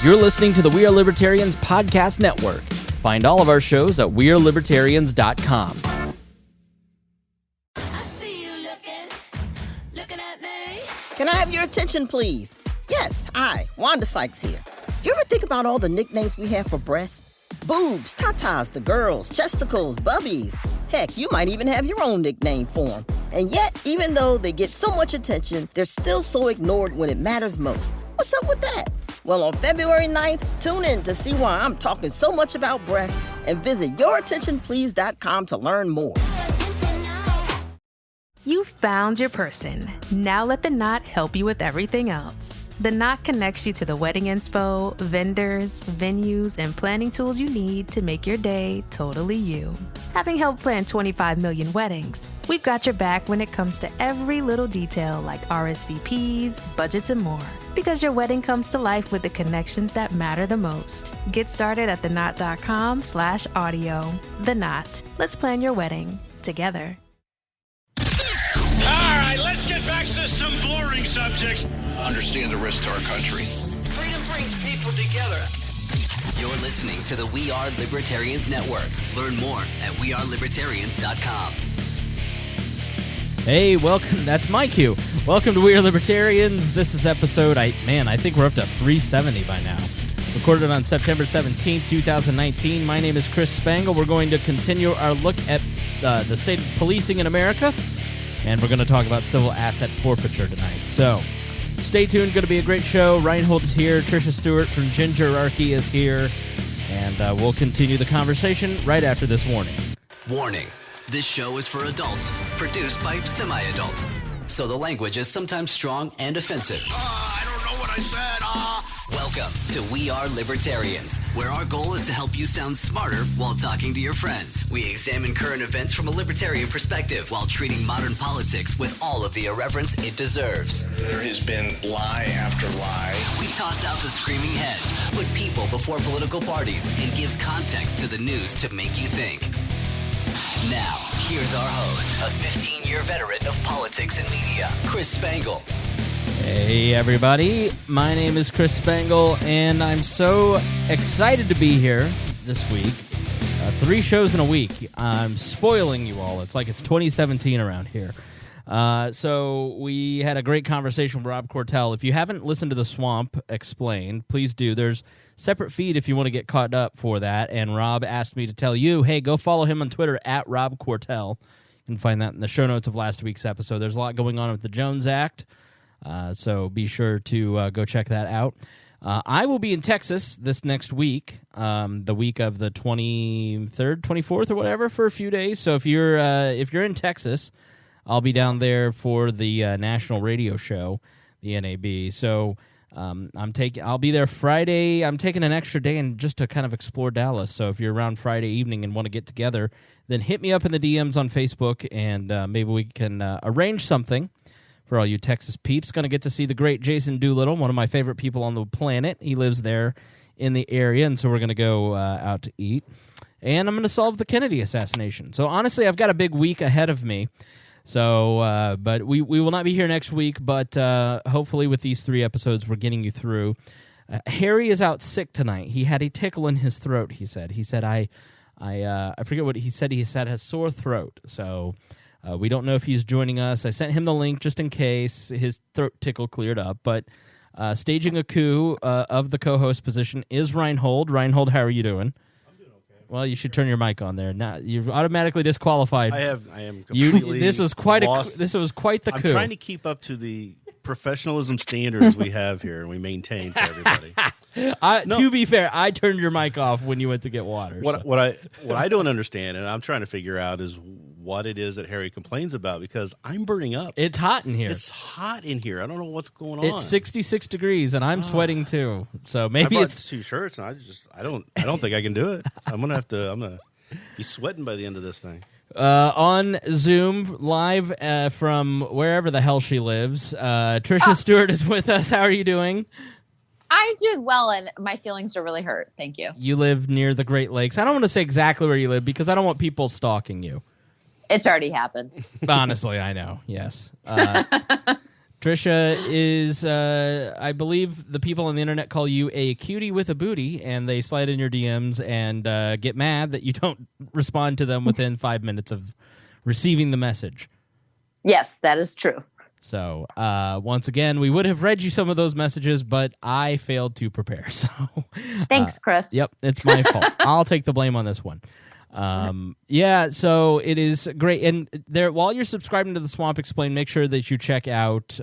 You're listening to the We Are Libertarians Podcast Network. Find all of our shows at wearelibertarians.com. Can I have your attention, please? Yes, hi, Wanda Sykes here. You ever think about all the nicknames we have for breasts? Boobs, tatas, the girls, chesticles, bubbies. Heck, you might even have your own nickname for them. And yet, even though they get so much attention, they're still so ignored when it matters most. What's up with that? Well, on February 9th, tune in to see why I'm talking so much about breasts and visit yourattentionplease.com to learn more. You found your person. Now let the Knot help you with everything else. The Knot connects you to the wedding inspo, vendors, venues, and planning tools you need to make your day totally you. Having helped plan 25 million weddings, we've got your back when it comes to every little detail like RSVPs, budgets, and more. Because your wedding comes to life with the connections that matter the most. Get started at theknot.com/audio. The Knot. Let's plan your wedding together. All right, let's get back to some boring subjects. Understand the risk to our country. Freedom brings people together. You're listening to the We Are Libertarians Network. Learn more at wearelibertarians.com. Hey, welcome. That's my cue. Welcome to We Are Libertarians. This is episode, I think we're up to 370 by now. Recorded on September 17th, 2019. My name is Chris Spangle. We're going to continue our look at the state of policing in America. And we're going to talk about civil asset forfeiture tonight. So, stay tuned. Going to be a great show. Rhinehold's here. Tricia Stuart from Gingerarchy is here. And we'll continue the conversation right after this warning. Warning. This show is for adults, produced by semi-adults. So the language is sometimes strong and offensive. I don't know what I said. Welcome to We Are Libertarians, where our goal is to help you sound smarter while talking to your friends. We examine current events from a libertarian perspective while treating modern politics with all of the irreverence it deserves. There has been lie after lie. We toss out the screaming heads, put people before political parties, and give context to the news to make you think. Now, here's our host, a 15-year veteran of politics and media, Chris Spangle. Hey, everybody. My name is Chris Spangle, and I'm so excited to be here this week. 3 shows in a week. I'm spoiling you all. It's like it's 2017 around here. So we had a great conversation with Rob Cortell. If you haven't listened to The Swamp Explained, please do. There's separate feed if you want to get caught up for that. And Rob asked me to tell you, hey, go follow him on Twitter at Rob Cortell. You can find that in the show notes of last week's episode. There's a lot going on with the Jones Act. So be sure to go check that out. I will be in Texas this next week, the week of the 23rd, 24th, or whatever, for a few days. So if you're in Texas, I'll be down there for the national radio show, the NAB. So I'll be there Friday. I'm taking an extra day and just to kind of explore Dallas. So if you're around Friday evening and want to get together, then hit me up in the DMs on Facebook, and maybe we can arrange something. For all you Texas peeps, going to get to see the great Jason Doolittle, one of my favorite people on the planet. He lives there in the area, and so we're going to go out to eat. And I'm going to solve the Kennedy assassination. So honestly, I've got a big week ahead of me. So, but we will not be here next week, but hopefully with these 3 episodes, we're getting you through. Harry is out sick tonight. He had a tickle in his throat, he said. He said, I forget what he said. He said has sore throat, so... we don't know if he's joining us. I sent him the link just in case his throat tickle cleared up. But staging a coup of the co-host position is Rhinehold. Rhinehold, how are you doing? I'm doing okay. Well, you should turn your mic on there. Now you're automatically disqualified. I am completely This was quite lost. this was quite the coup. I'm trying to keep up to the professionalism standards we have here and we maintain for everybody. To be fair, I turned your mic off when you went to get water. What I don't understand, and I'm trying to figure out, is what it is that Harry complains about, because I'm burning up. It's hot in here. It's hot in here. I don't know what's going on. It's 66 degrees, and I'm sweating too. So maybe I brought it's 2 shirts, and I don't think I can do it. I'm gonna be sweating by the end of this thing. On Zoom, live from wherever the hell she lives, Tricia Stuart is with us. How are you doing? I'm doing well, and my feelings are really hurt. Thank you. You live near the Great Lakes. I don't want to say exactly where you live because I don't want people stalking you. It's already happened. Honestly, I know. Yes. Tricia is, I believe the people on the internet call you a cutie with a booty, and they slide in your DMs and get mad that you don't respond to them within 5 minutes of receiving the message. Yes, that is true. So, once again, we would have read you some of those messages, but I failed to prepare. So, Thanks, Chris. Yep, it's my fault. I'll take the blame on this one. Yeah, so it is great. And there, while you're subscribing to the Swamp Explained, make sure that you check out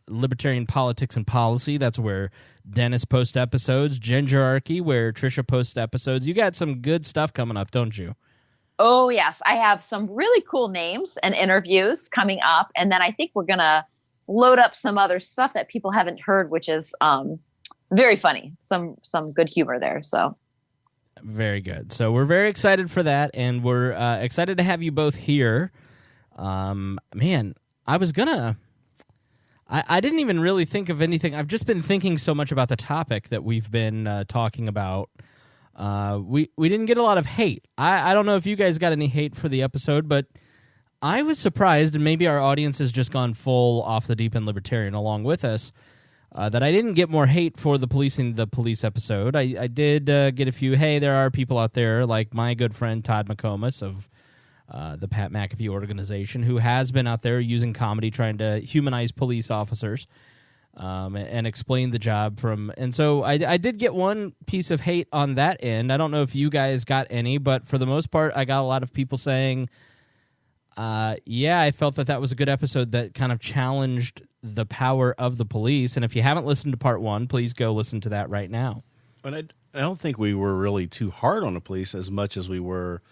Libertarian Politics and Policy. That's where Dennis posts episodes. Gingerarchy, where Tricia posts episodes. You got some good stuff coming up, don't you? Oh, yes. I have some really cool names and interviews coming up. And then I think we're going to load up some other stuff that people haven't heard, which is very funny. Some good humor there. So very good. So we're very excited for that, and we're excited to have you both here. Man, I was gonna... I didn't even really think of anything. I've just been thinking so much about the topic that we've been talking about. We didn't get a lot of hate. I don't know if you guys got any hate for the episode, but I was surprised, and maybe our audience has just gone full off the deep end libertarian along with us, that I didn't get more hate for the policing the police episode. I did get a few, hey, there are people out there like my good friend Todd McComas of the Pat McAfee organization, who has been out there using comedy trying to humanize police officers and explain the job from. And so I did get one piece of hate on that end. I don't know if you guys got any, but for the most part, I got a lot of people saying, yeah, I felt that was a good episode that kind of challenged the power of the police. And if you haven't listened to part 1, please go listen to that right now. And I don't think we were really too hard on the police as much as we were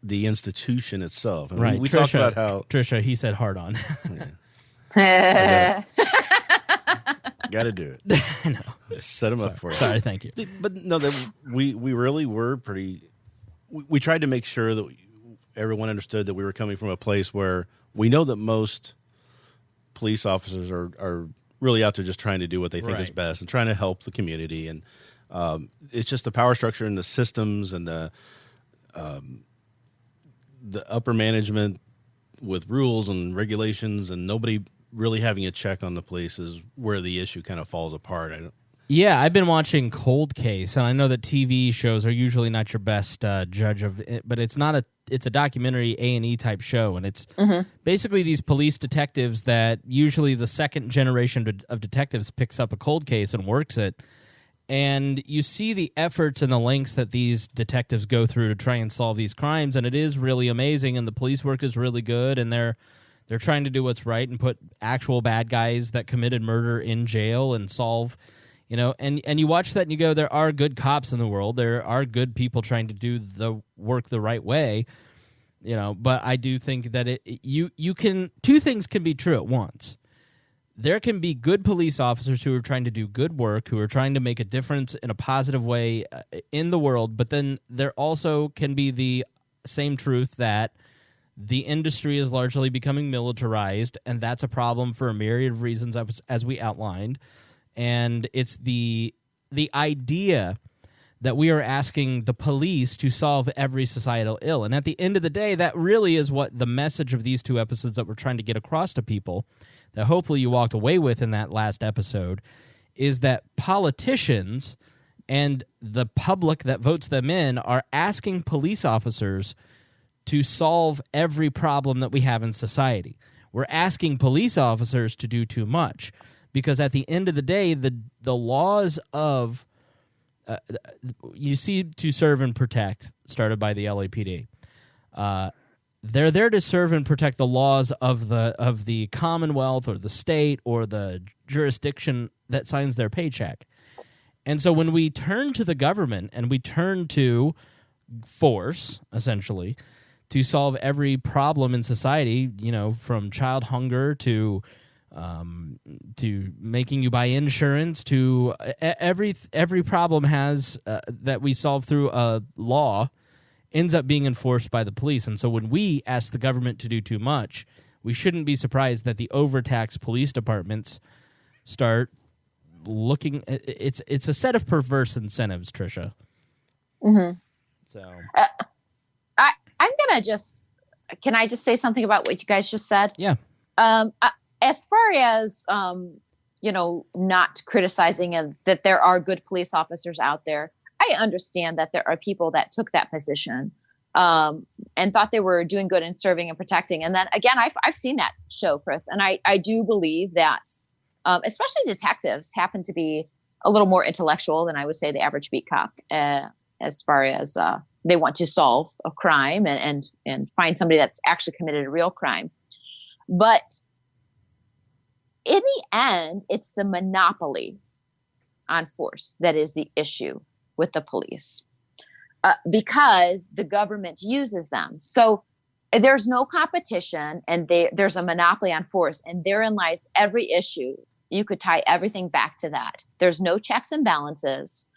the institution itself. I mean, right. We Tricia, talked about how... Tricia, he said hard on. Got to do it. I know. Set them up for you. Sorry, thank you. But no, we really were pretty... We tried to make sure that everyone understood that we were coming from a place where we know that most police officers are really out there just trying to do what they think is best and trying to help the community. And it's just the power structure and the systems and the upper management with rules and regulations and nobody really having a check on the police is where the issue kind of falls apart. Yeah, I've been watching Cold Case, and I know that TV shows are usually not your best judge of it, but it's a documentary A&E type show, and it's basically these police detectives that usually the second generation of detectives picks up a cold case and works it, and you see the efforts and the lengths that these detectives go through to try and solve these crimes, and it is really amazing, and the police work is really good, and they're trying to do what's right and put actual bad guys that committed murder in jail and solve... You know, and you watch that and you go, there are good cops in the world. There are good people trying to do the work the right way. You know, but I do think that you can, two things can be true at once. There can be good police officers who are trying to do good work, who are trying to make a difference in a positive way in the world, but then there also can be the same truth that the industry is largely becoming militarized, and that's a problem for a myriad of reasons as we outlined. And it's the idea that we are asking the police to solve every societal ill. And at the end of the day, that really is what the message of these two episodes that we're trying to get across to people, that hopefully you walked away with in that last episode, is that politicians and the public that votes them in are asking police officers to solve every problem that we have in society. We're asking police officers to do too much. Because at the end of the day, the laws of you see to serve and protect, started by the LAPD. They're there to serve and protect the laws of the Commonwealth or the state or the jurisdiction that signs their paycheck. And so when we turn to the government and we turn to force, essentially, to solve every problem in society, you know, from child hunger to making you buy insurance, to every problem has that we solve through a law ends up being enforced by the police. And so when we ask the government to do too much, we shouldn't be surprised that the overtaxed police departments start looking. It's a set of perverse incentives, Tricia. Mm-hmm. So I'm gonna can I just say something about what you guys just said? Yeah. as far as not criticizing that there are good police officers out there, I understand that there are people that took that position and thought they were doing good in serving and protecting. And then again, I've seen that show, Chris, and I do believe that especially detectives happen to be a little more intellectual than I would say the average beat cop as far as they want to solve a crime and find somebody that's actually committed a real crime. But in the end, it's the monopoly on force that is the issue with the police because the government uses them. So there's no competition and there's a monopoly on force, and therein lies every issue. You could tie everything back to that. There's no checks and balances.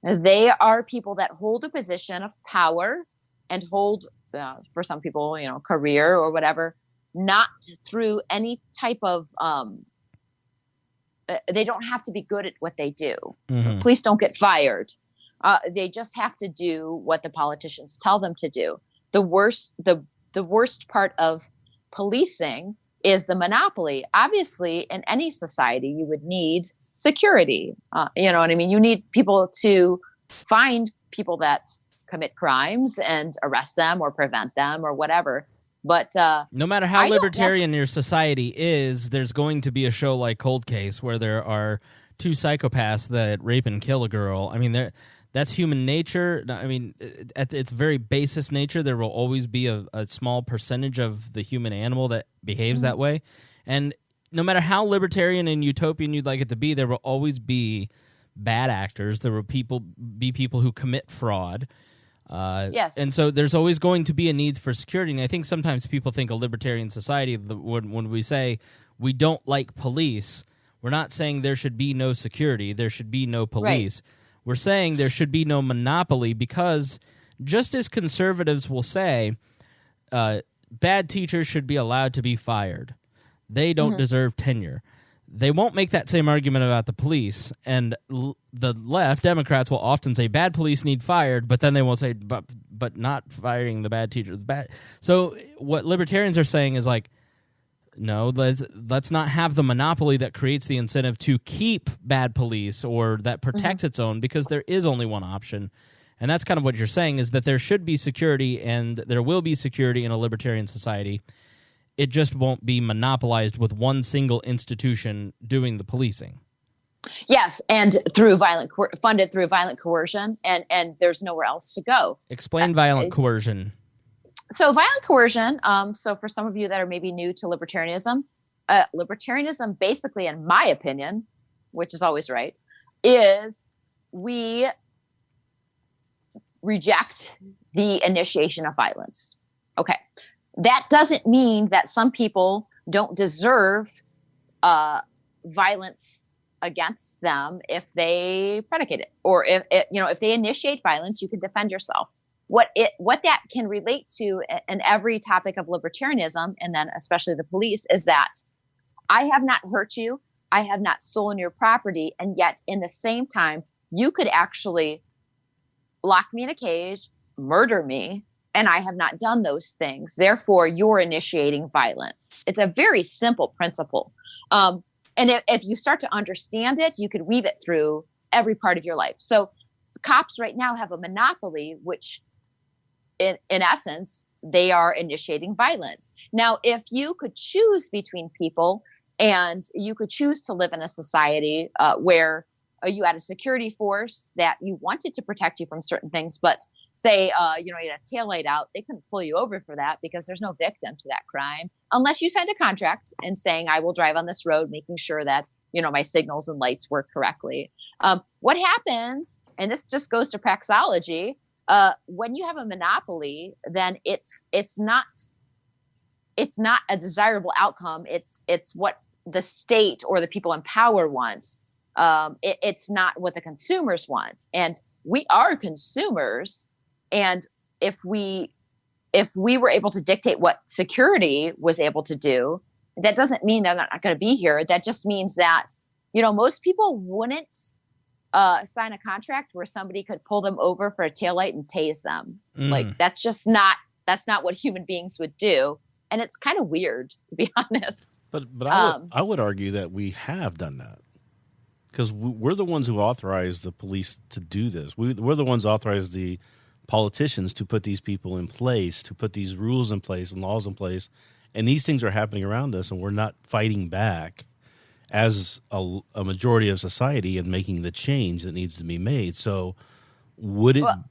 They are people that hold a position of power and hold, for some people, career or whatever, not through any type of, they don't have to be good at what they do. Mm-hmm. Police don't get fired. They just have to do what the politicians tell them to do. The worst part of policing is the monopoly. Obviously, in any society, you would need security. You know what I mean? You need people to find people that commit crimes and arrest them or prevent them or whatever. But no matter how libertarian your society is, there's going to be a show like Cold Case where there are two psychopaths that rape and kill a girl. I mean, that's human nature. I mean, at its very basis nature, there will always be a small percentage of the human animal that behaves that way. And no matter how libertarian and utopian you'd like it to be, there will always be bad actors. There will be people who commit fraud. Yes. And so there's always going to be a need for security. And I think sometimes people think a libertarian society, when we say we don't like police, we're not saying there should be no security, there should be no police. Right. We're saying there should be no monopoly because just as conservatives will say, bad teachers should be allowed to be fired. They don't deserve tenure. They won't make that same argument about the police, and the left, Democrats, will often say bad police need fired, but then they will say, but not firing the bad teachers. Bad. So what libertarians are saying is like, no, let's not have the monopoly that creates the incentive to keep bad police or that protects its own, because there is only one option. And that's kind of what you're saying, is that there should be security and there will be security in a libertarian society. It just won't be monopolized with one single institution doing the policing. Yes, and funded through violent coercion, and there's nowhere else to go. Explain violent coercion. So violent coercion, so for some of you that are maybe new to libertarianism, libertarianism basically, in my opinion, which is always right, is we reject the initiation of violence. Okay. That doesn't mean that some people don't deserve violence against them if they predicate it, or if they initiate violence, you can defend yourself. What that can relate to in every topic of libertarianism, and then especially the police, is that I have not hurt you, I have not stolen your property, and yet in the same time, you could actually lock me in a cage, murder me, and I have not done those things. Therefore, you're initiating violence. It's a very simple principle. And if you start to understand it, you could weave it through every part of your life. So cops right now have a monopoly, which in essence, they are initiating violence. Now, if you could choose between people and you could choose to live in a society where you had a security force that you wanted to protect you from certain things, but say, you had a taillight out, they couldn't pull you over for that because there's no victim to that crime unless you signed a contract and saying, I will drive on this road, making sure that, my signals and lights work correctly. What happens, and this just goes to praxeology, when you have a monopoly, then it's not a desirable outcome. It's what the state or the people in power want. It's not what the consumers want. And we are consumers. And if we were able to dictate what security was able to do, that doesn't mean they're not going to be here. That just means that, most people wouldn't sign a contract where somebody could pull them over for a taillight and tase them. Like that's not what human beings would do. and it's kind of weird, to be honest. But I would argue that we have done that because we're the ones who authorize the police to do this. We're the ones who authorize the politicians to put these people in place, to put these rules in place and laws in place, and these things are happening around us, and we're not fighting back as a majority of society and making the change that needs to be made. So would it... Well,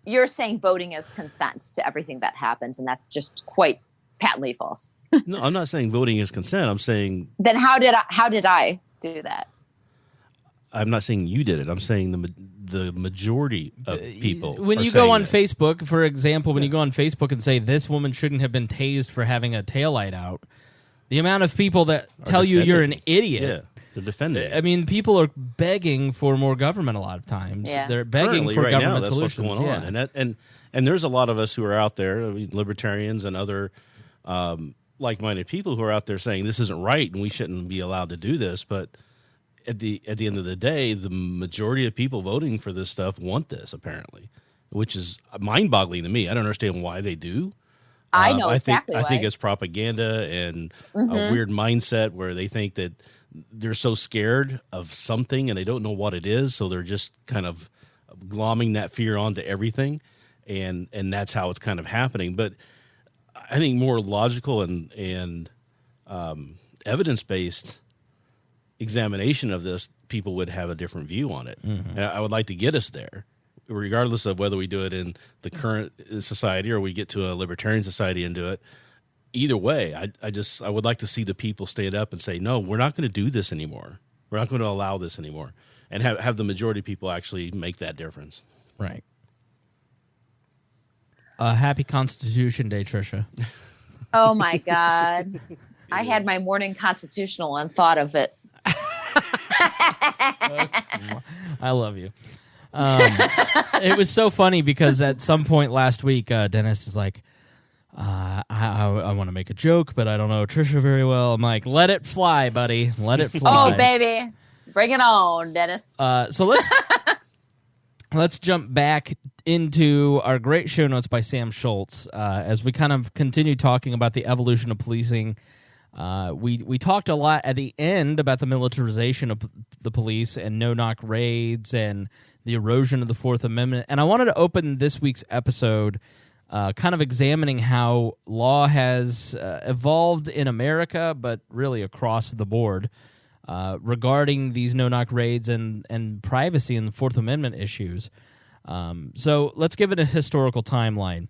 you're saying voting is consent to everything that happens, and that's just quite patently false. No, I'm not saying voting is consent. I'm saying... Then how did I do that? I'm not saying you did it. I'm saying the majority of people. When you go on Facebook, for example, when you go on Facebook and say this woman shouldn't have been tased for having a taillight out, the amount of people that tell you you're an idiot. Yeah, they're defending. I mean, people are begging for more government a lot of times. Yeah. They're begging for right government now, that's solutions. What's going on. And there's a lot of us who are out there, libertarians and other like-minded people who are out there saying this isn't right and we shouldn't be allowed to do this. But at the end of the day, the majority of people voting for this stuff want this, apparently, which is mind-boggling to me. I don't understand why they do. I know exactly why. I think it's propaganda and a weird mindset where they think that they're so scared of something and they don't know what it is, so they're just kind of glomming that fear onto everything, and that's how it's kind of happening. But I think more logical and evidence-based examination of this, people would have a different view on it. And I would like to get us there, regardless of whether we do it in the current society or we get to a libertarian society and do it. Either way, I would like to see the people stand up and say, no, we're not going to do this anymore. We're not going to allow this anymore. And have the majority of people actually make that difference. Right. Happy Constitution Day, Tricia. Oh, my God. I had my morning constitutional and thought of it. I love you. It was so funny because at some point last week, Dennis is like, I want to make a joke, but I don't know Tricia very well. I'm like, let it fly, buddy. Let it fly. Oh, baby. Bring it on, Dennis. So let's jump back into our great show notes by Sam Schultz as we kind of continue talking about the evolution of policing. We talked a lot at the end about the militarization of the police and no-knock raids and the erosion of the Fourth Amendment. And I wanted to open this week's episode kind of examining how law has evolved in America, but really across the board, regarding these no-knock raids and privacy and the Fourth Amendment issues. So let's give it a historical timeline.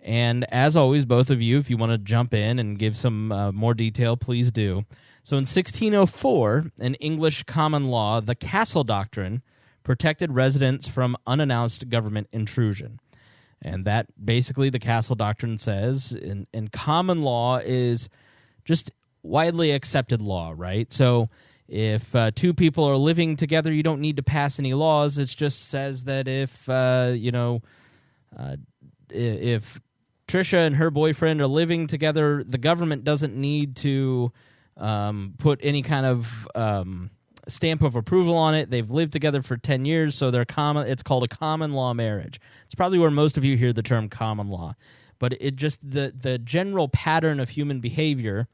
And as always, both of you, if you want to jump in and give some more detail, please do. So in 1604, in English common law, the Castle Doctrine protected residents from unannounced government intrusion. And that basically the Castle Doctrine says in common law is just widely accepted law, right? So if two people are living together, you don't need to pass any laws. It just says that if Tricia and her boyfriend are living together, the government doesn't need to put any kind of stamp of approval on it. They've lived together for 10 years, so they're common. It's called a common law marriage. It's probably where most of you hear the term common law. But it just the general pattern of human behavior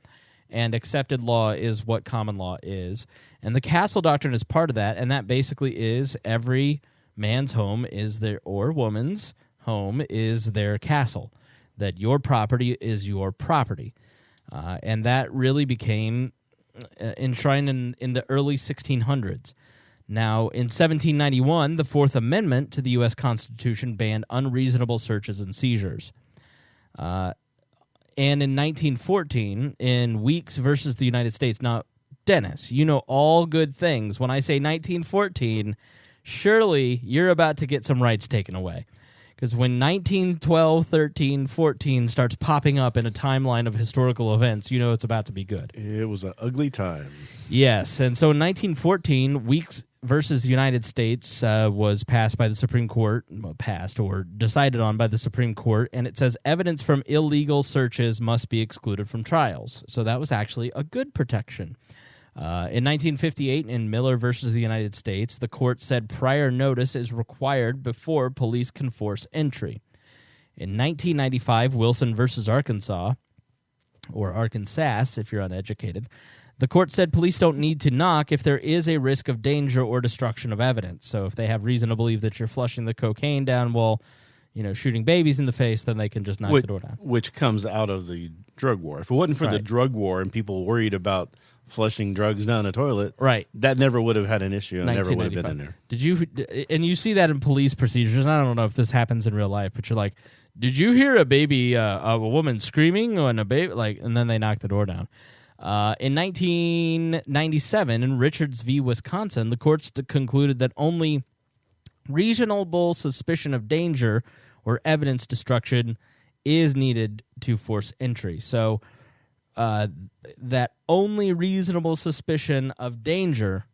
and accepted law is what common law is. And the Castle Doctrine is part of that, and that basically is every man's home is their, or woman's home is their castle, that your property is your property. And that really became enshrined in the early 1600s. Now, in 1791, the Fourth Amendment to the U.S. Constitution banned unreasonable searches and seizures. And in 1914, in Weeks versus the United States. Now, Dennis, you know all good things. When I say 1914, surely you're about to get some rights taken away. Because when 1912, 13, 14 starts popping up in a timeline of historical events, you know it's about to be good. It was an ugly time. Yes, and so in 1914, Weeks versus the United States was passed by the Supreme Court, passed or decided on by the Supreme Court, and it says evidence from illegal searches must be excluded from trials. So that was actually a good protection. In 1958, in Miller versus the United States, the court said prior notice is required before police can force entry. In 1995, Wilson versus Arkansas, or Arkansas if you're uneducated. The court said police don't need to knock if there is a risk of danger or destruction of evidence. So if they have reason to believe that you're flushing the cocaine down while, shooting babies in the face, then they can just knock the door down. Which comes out of the drug war. If it wasn't for the drug war and people worried about flushing drugs down a toilet, that never would have had an issue and never would have been in there. And you see that in police procedures, and I don't know if this happens in real life, but you're like, did you hear a baby, a woman screaming and a baby, and then they knock the door down. In 1997, in Richards v. Wisconsin, the courts concluded that only reasonable suspicion of danger or evidence destruction is needed to force entry. So that only reasonable suspicion of danger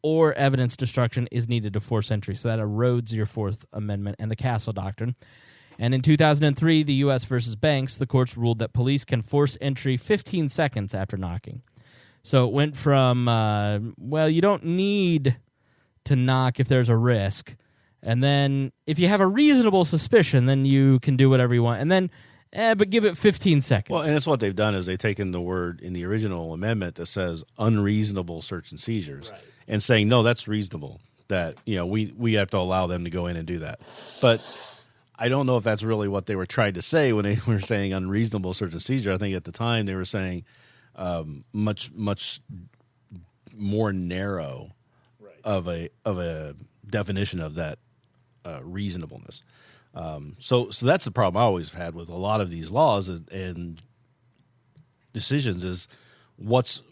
or evidence destruction is needed to force entry. So that erodes your Fourth Amendment and the Castle Doctrine. And in 2003, the U.S. versus Banks, the courts ruled that police can force entry 15 seconds after knocking. So it went from, you don't need to knock if there's a risk. And then if you have a reasonable suspicion, then you can do whatever you want. And then, but give it 15 seconds. Well, and that's what they've done is they've taken the word in the original amendment that says unreasonable search and seizures and saying, no, that's reasonable, that, we have to allow them to go in and do that. But I don't know if that's really what they were trying to say when they were saying unreasonable search and seizure. I think at the time they were saying much more narrow of a definition of that reasonableness. So that's the problem I always had with a lot of these laws and decisions is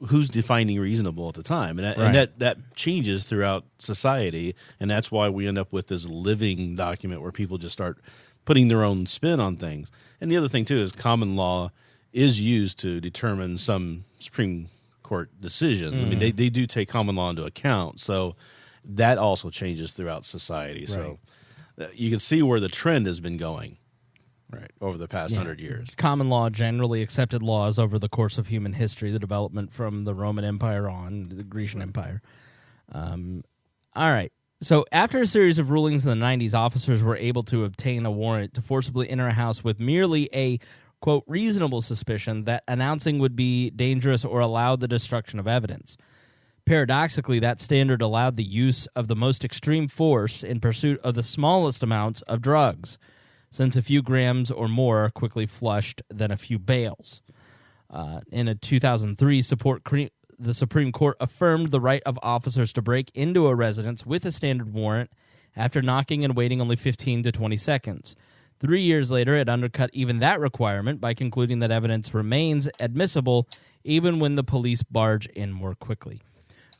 who's defining reasonable at the time, and that changes throughout society, and that's why we end up with this living document where people just start putting their own spin on things. And the other thing too is common law is used to determine some Supreme Court decisions. I mean, they do take common law into account, so that also changes throughout society. So you can see where the trend has been going. Right, over the past 100 years. Common law, generally accepted laws over the course of human history, the development from the Roman Empire on, the Grecian Empire. All right. So after a series of rulings in the 90s, officers were able to obtain a warrant to forcibly enter a house with merely a, quote, reasonable suspicion that announcing would be dangerous or allow the destruction of evidence. Paradoxically, that standard allowed the use of the most extreme force in pursuit of the smallest amounts of drugs, since a few grams or more are quickly flushed than a few bales. In a 2003 the Supreme Court affirmed the right of officers to break into a residence with a standard warrant after knocking and waiting only 15 to 20 seconds. 3 years later, it undercut even that requirement by concluding that evidence remains admissible even when the police barge in more quickly.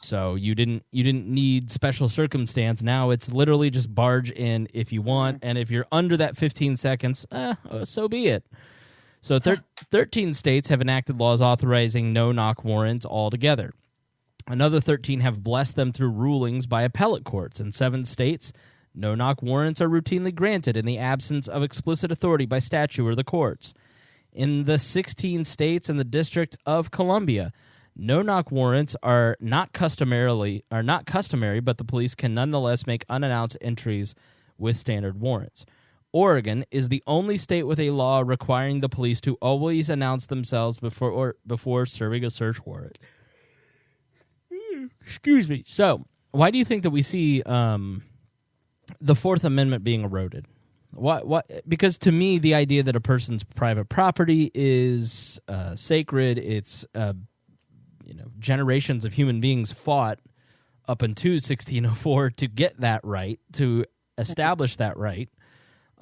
So you didn't need special circumstance. Now it's literally just barge in if you want, and if you're under that 15 seconds, so be it. So 13 states have enacted laws authorizing no-knock warrants altogether. Another 13 have blessed them through rulings by appellate courts. In 7 states, no-knock warrants are routinely granted in the absence of explicit authority by statute or the courts. In the 16 states and the District of Columbia, no-knock warrants are not customary, but the police can nonetheless make unannounced entries with standard warrants. Oregon is the only state with a law requiring the police to always announce themselves before serving a search warrant. Excuse me. So, why do you think that we see the Fourth Amendment being eroded? What? Because to me, the idea that a person's private property is sacred, it's generations of human beings fought up until 1604 to get that right, to establish that right.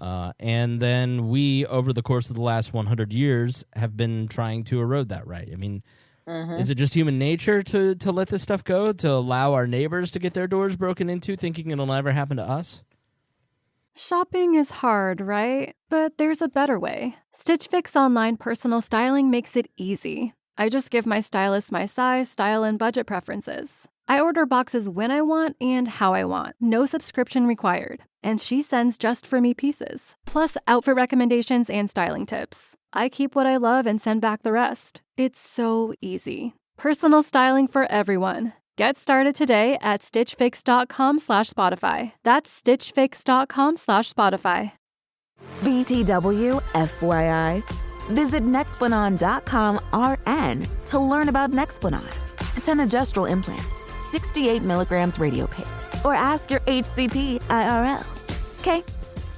And then we, over the course of the last 100 years, have been trying to erode that right. I mean, is it just human nature to let this stuff go, to allow our neighbors to get their doors broken into, thinking it'll never happen to us? Shopping is hard, right? But there's a better way. Stitch Fix online personal styling makes it easy. I just give my stylist my size, style, and budget preferences. I order boxes when I want and how I want. No subscription required. And she sends just for me pieces, plus outfit recommendations and styling tips. I keep what I love and send back the rest. It's so easy. Personal styling for everyone. Get started today at stitchfix.com/Spotify. That's stitchfix.com/Spotify. BTW, FYI. Visit Nexplanon.com/RN to learn about Nexplanon. It's an androgestrel implant, 68 milligrams radiopaque. Or ask your HCP IRL. Okay,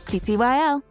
TTYL.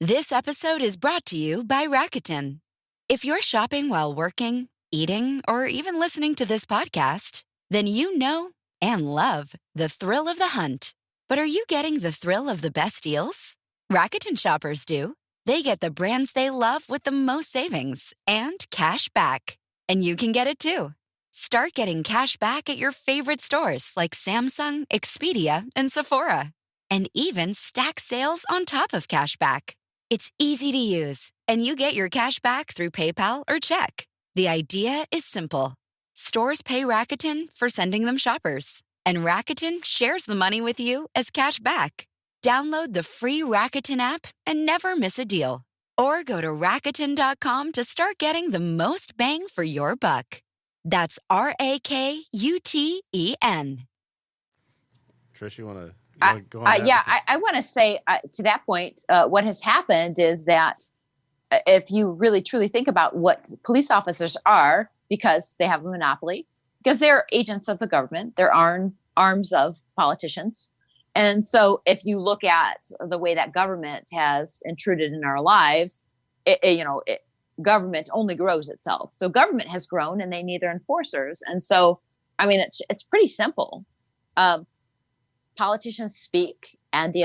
This episode is brought to you by Rakuten. If you're shopping while working, eating, or even listening to this podcast, then you know and love the thrill of the hunt. But are you getting the thrill of the best deals? Rakuten shoppers do. They get the brands they love with the most savings and cash back. And you can get it too. Start getting cash back at your favorite stores like Samsung, Expedia, and Sephora. And even stack sales on top of cash back. It's easy to use, and you get your cash back through PayPal or check. The idea is simple. Stores pay Rakuten for sending them shoppers, and Rakuten shares the money with you as cash back. Download the free Rakuten app and never miss a deal. Or go to Rakuten.com to start getting the most bang for your buck. That's Rakuten. Trish, you want to go on that? I want to say to that point, what has happened is that if you really truly think about what police officers are, because they have a monopoly, because they're agents of the government, they're arms of politicians. And so if you look at the way that government has intruded in our lives, government only grows itself. So government has grown and they need their enforcers. And so, I mean, it's pretty simple. Politicians speak and the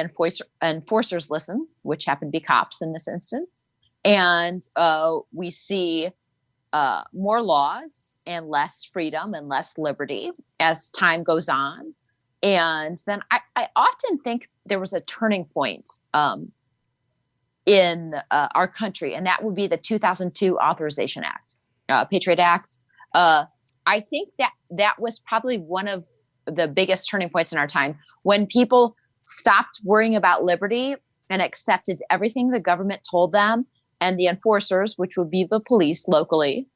enforcers listen, which happen to be cops in this instance. And we see more laws and less freedom and less liberty as time goes on. And then I often think there was a turning point in our country, and that would be the 2002 Authorization Act, Patriot Act. I think that was probably one of the biggest turning points in our time when people stopped worrying about liberty and accepted everything the government told them, and the enforcers, which would be the police locally,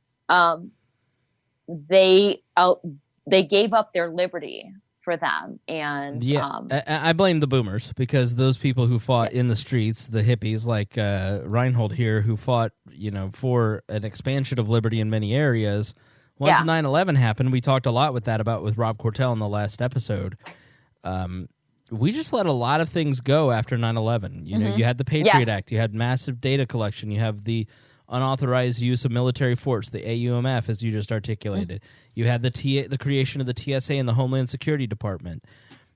they gave up their liberty for them. And I blame the boomers, because those people who fought in the streets, the hippies like Rhinehold here, who fought for an expansion of liberty in many areas. Once 9/11 happened, we talked a lot with Rob Cortell in the last episode. We just let a lot of things go after 9/11. You had the Patriot Act, you had massive data collection, you have the unauthorized use of military force, the AUMF, as you just articulated. You had the creation of the TSA and the Homeland Security Department.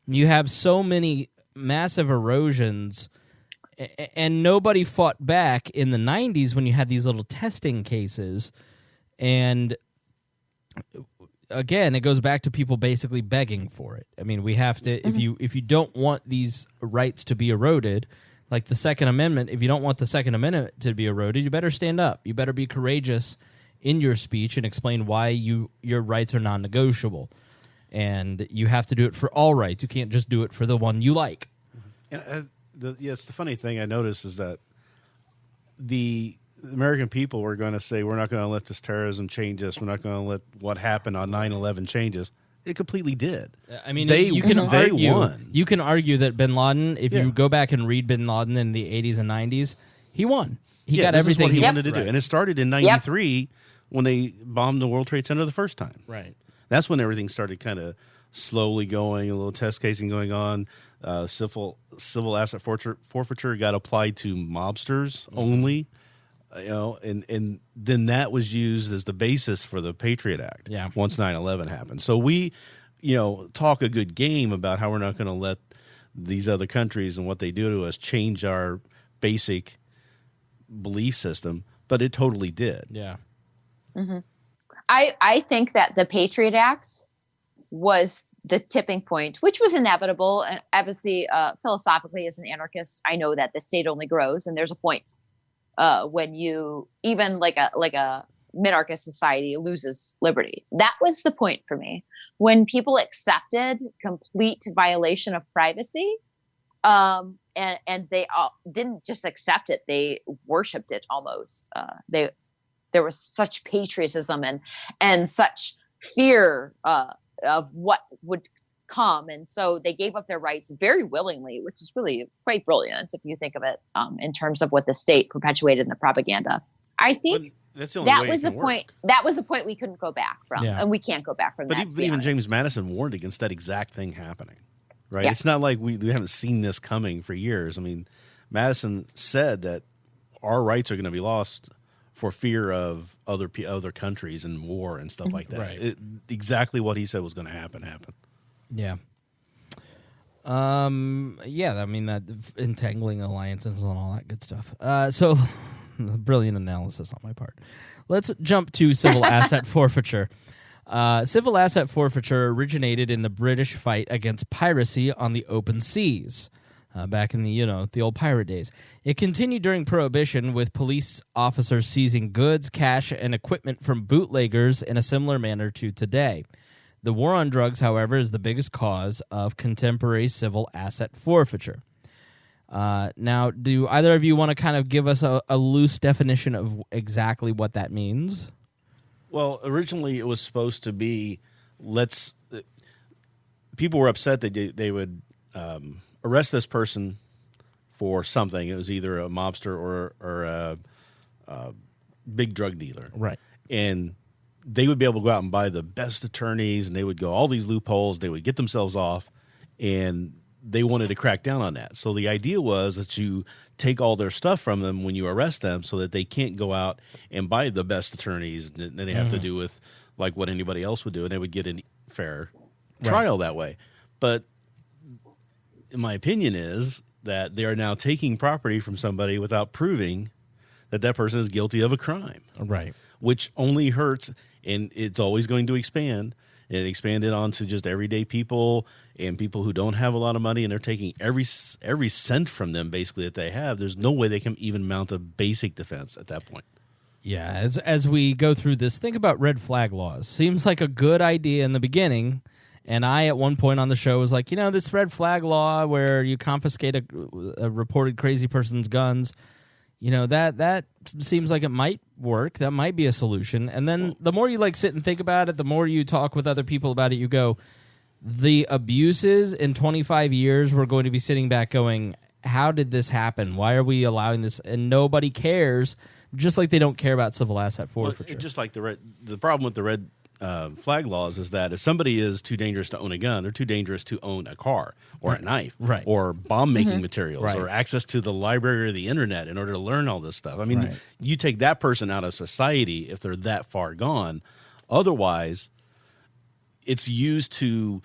You have so many massive erosions, and nobody fought back in the 90s when you had these little testing cases. And again, it goes back to people basically begging for it. I mean, we have to, if you don't want these rights to be eroded, like the Second Amendment, if you don't want the Second Amendment to be eroded, you better stand up. You better be courageous in your speech and explain why your rights are non-negotiable. And you have to do it for all rights. You can't just do it for the one you like. It's the funny thing I noticed is that the American people were going to say, we're not going to let this terrorism change us. We're not going to let what happened on 9/11 change us. It completely did. I mean, they won. You can argue that bin Laden, if you go back and read bin Laden in the 80s and 90s, he won. He got everything he wanted to do. And it started in 93 when they bombed the World Trade Center the first time. Right. That's when everything started kind of slowly going, a little test casing going on. Civil asset forfeiture got applied to mobsters only. And then that was used as the basis for the Patriot Act. Yeah. Once 9/11 happened, so we, talk a good game about how we're not going to let these other countries and what they do to us change our basic belief system, but it totally did. Yeah. Mm-hmm. I think that the Patriot Act was the tipping point, which was inevitable, and obviously, philosophically, as an anarchist, I know that the state only grows, and there's a point. When you, even like a minarchist society, loses liberty. That was the point for me. When people accepted complete violation of privacy, and they didn't just accept it, they worshipped it almost. There was such patriotism and such fear of what would come. And so they gave up their rights very willingly, which is really quite brilliant if you think of it in terms of what the state perpetuated in the propaganda. I think that's the only way was the point. Work. That was the point we couldn't go back from, and we can't go back from that. But even James Madison warned against that exact thing happening, right? Yeah. It's not like we haven't seen this coming for years. I mean, Madison said that our rights are going to be lost for fear of other countries and war and stuff like that. Right. Exactly what he said was going to happen. Yeah. Yeah, I mean, that entangling alliances and all that good stuff. So, brilliant analysis on my part. Let's jump to civil asset forfeiture. Civil asset forfeiture originated in the British fight against piracy on the open seas. Back in the old pirate days. It continued during Prohibition, with police officers seizing goods, cash, and equipment from bootleggers in a similar manner to today. The war on drugs, however, is the biggest cause of contemporary civil asset forfeiture. Now, do either of you want to kind of give us a loose definition of exactly what that means? Well, originally it was supposed to be, people were upset that they would arrest this person for something. It was either a mobster or a big drug dealer. Right. And they would be able to go out and buy the best attorneys, and they would go all these loopholes. They would get themselves off, and they wanted to crack down on that. So the idea was that you take all their stuff from them when you arrest them so that they can't go out and buy the best attorneys. And then they have to do with like what anybody else would do, and they would get a fair trial that way. But my opinion is that they are now taking property from somebody without proving that that person is guilty of a crime. Right. Which only hurts, and it's always going to expand. It expanded onto just everyday people and people who don't have a lot of money, and they're taking every cent from them basically that they have. There's no way they can even mount a basic defense at that point. Yeah, as we go through this, think about red flag laws. Seems like a good idea in the beginning. And I, at one point on the show, was like, this red flag law where you confiscate a reported crazy person's guns, that seems like it might work. That might be a solution. And then the more you sit and think about it, the more you talk with other people about it, you go, the abuses in 25 years, we're going to be sitting back going, how did this happen? Why are we allowing this? And nobody cares, just like they don't care about civil asset forfeiture. Just like the problem with the red flag laws is that if somebody is too dangerous to own a gun, they're too dangerous to own a car or a knife or bomb-making materials or access to the library or the internet in order to learn all this stuff. I mean, you take that person out of society if they're that far gone. Otherwise, it's used to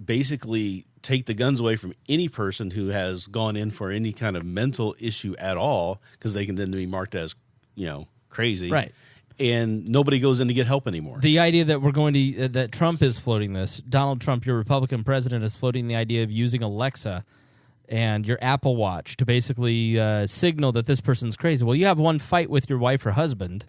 basically take the guns away from any person who has gone in for any kind of mental issue at all, because they can then be marked as, crazy. Right. And nobody goes in to get help anymore. The idea that that Trump is floating this, Donald Trump, your Republican president, is floating the idea of using Alexa and your Apple Watch to basically signal that this person's crazy. Well, you have one fight with your wife or husband,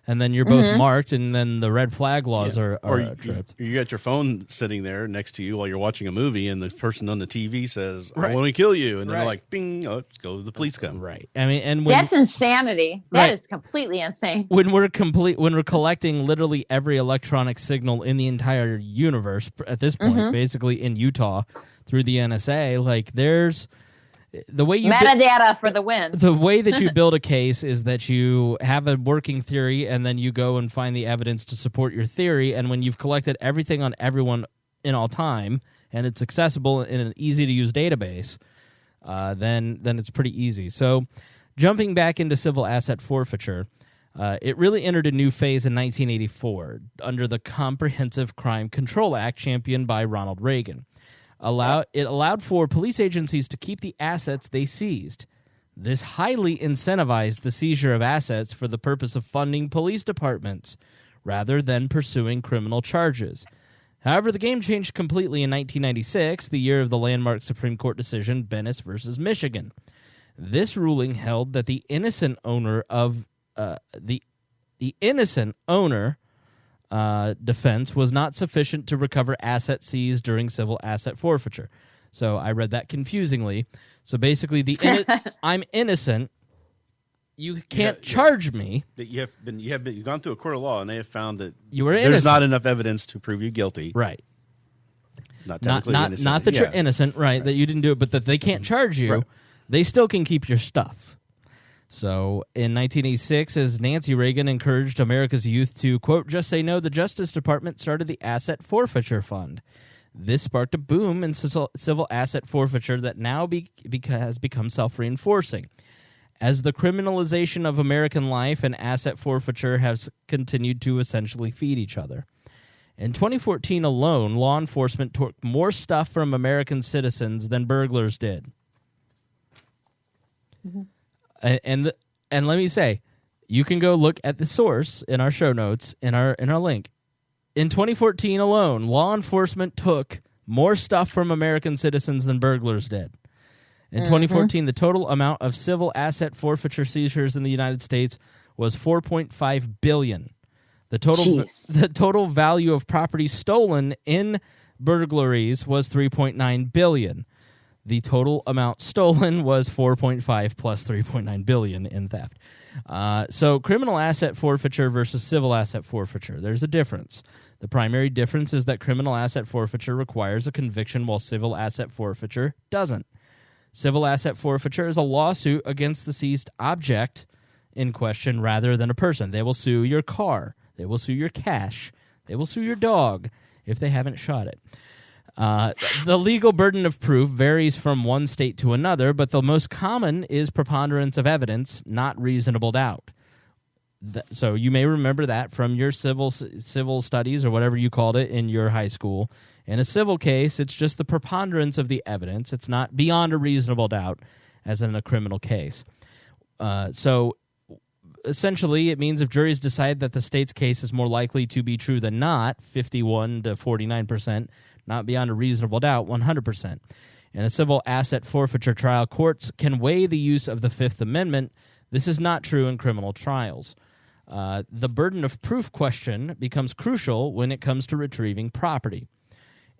and then you're both marked, and then the red flag laws are tripped. You got your phone sitting there next to you while you're watching a movie, and the person on the TV says, I want to kill you. And they're like, bing, let's go, the police come. Right. I mean, and that's insanity. That is completely insane. When we're collecting literally every electronic signal in the entire universe at this point, basically in Utah through the NSA, there's the way you metadata for the win. The way that you build a case is that you have a working theory, and then you go and find the evidence to support your theory. And when you've collected everything on everyone in all time, and it's accessible in an easy-to-use database, then it's pretty easy. So jumping back into civil asset forfeiture, it really entered a new phase in 1984 under the Comprehensive Crime Control Act championed by Ronald Reagan. It allowed for police agencies to keep the assets they seized. This highly incentivized the seizure of assets for the purpose of funding police departments, rather than pursuing criminal charges. However, the game changed completely in 1996, the year of the landmark Supreme Court decision, Bennis versus Michigan. This ruling held that the innocent owner defense was not sufficient to recover assets seized during civil asset forfeiture. So I read that confusingly. So basically, I'm innocent. You can't charge me. That you've gone through a court of law, and they have found that you were innocent. There's not enough evidence to prove you guilty. Right. not technically innocent. Not that you're innocent, right? That you didn't do it, but that they can't charge you. Right. They still can keep your stuff. So in 1986, as Nancy Reagan encouraged America's youth to, quote, just say no, the Justice Department started the Asset Forfeiture Fund. This sparked a boom in civil asset forfeiture that now has become self-reinforcing. As the criminalization of American life and asset forfeiture has continued to essentially feed each other. In 2014 alone, law enforcement took more stuff from American citizens than burglars did. Mm-hmm. And let me say, you can go look at the source in our show notes, in our link. In 2014 alone, law enforcement took more stuff from American citizens than burglars did. In 2014, the total amount of civil asset forfeiture seizures in the United States was $4.5 billion. The total value of property stolen in burglaries was $3.9 billion. The total amount stolen was 4.5 plus 3.9 billion in theft. So criminal asset forfeiture versus civil asset forfeiture. There's a difference. The primary difference is that criminal asset forfeiture requires a conviction while civil asset forfeiture doesn't. Civil asset forfeiture is a lawsuit against the seized object in question rather than a person. They will sue your car. They will sue your cash. They will sue your dog if they haven't shot it. The legal burden of proof varies from one state to another, but the most common is preponderance of evidence, not reasonable doubt. So you may remember that from your civil studies or whatever you called it in your high school. In a civil case, it's just the preponderance of the evidence. It's not beyond a reasonable doubt, as in a criminal case. So essentially, it means if juries decide that the state's case is more likely to be true than not, 51 to 49%, not beyond a reasonable doubt, 100%. In a civil asset forfeiture trial, courts can weigh the use of the Fifth Amendment. This is not true in criminal trials. The burden of proof question becomes crucial when it comes to retrieving property.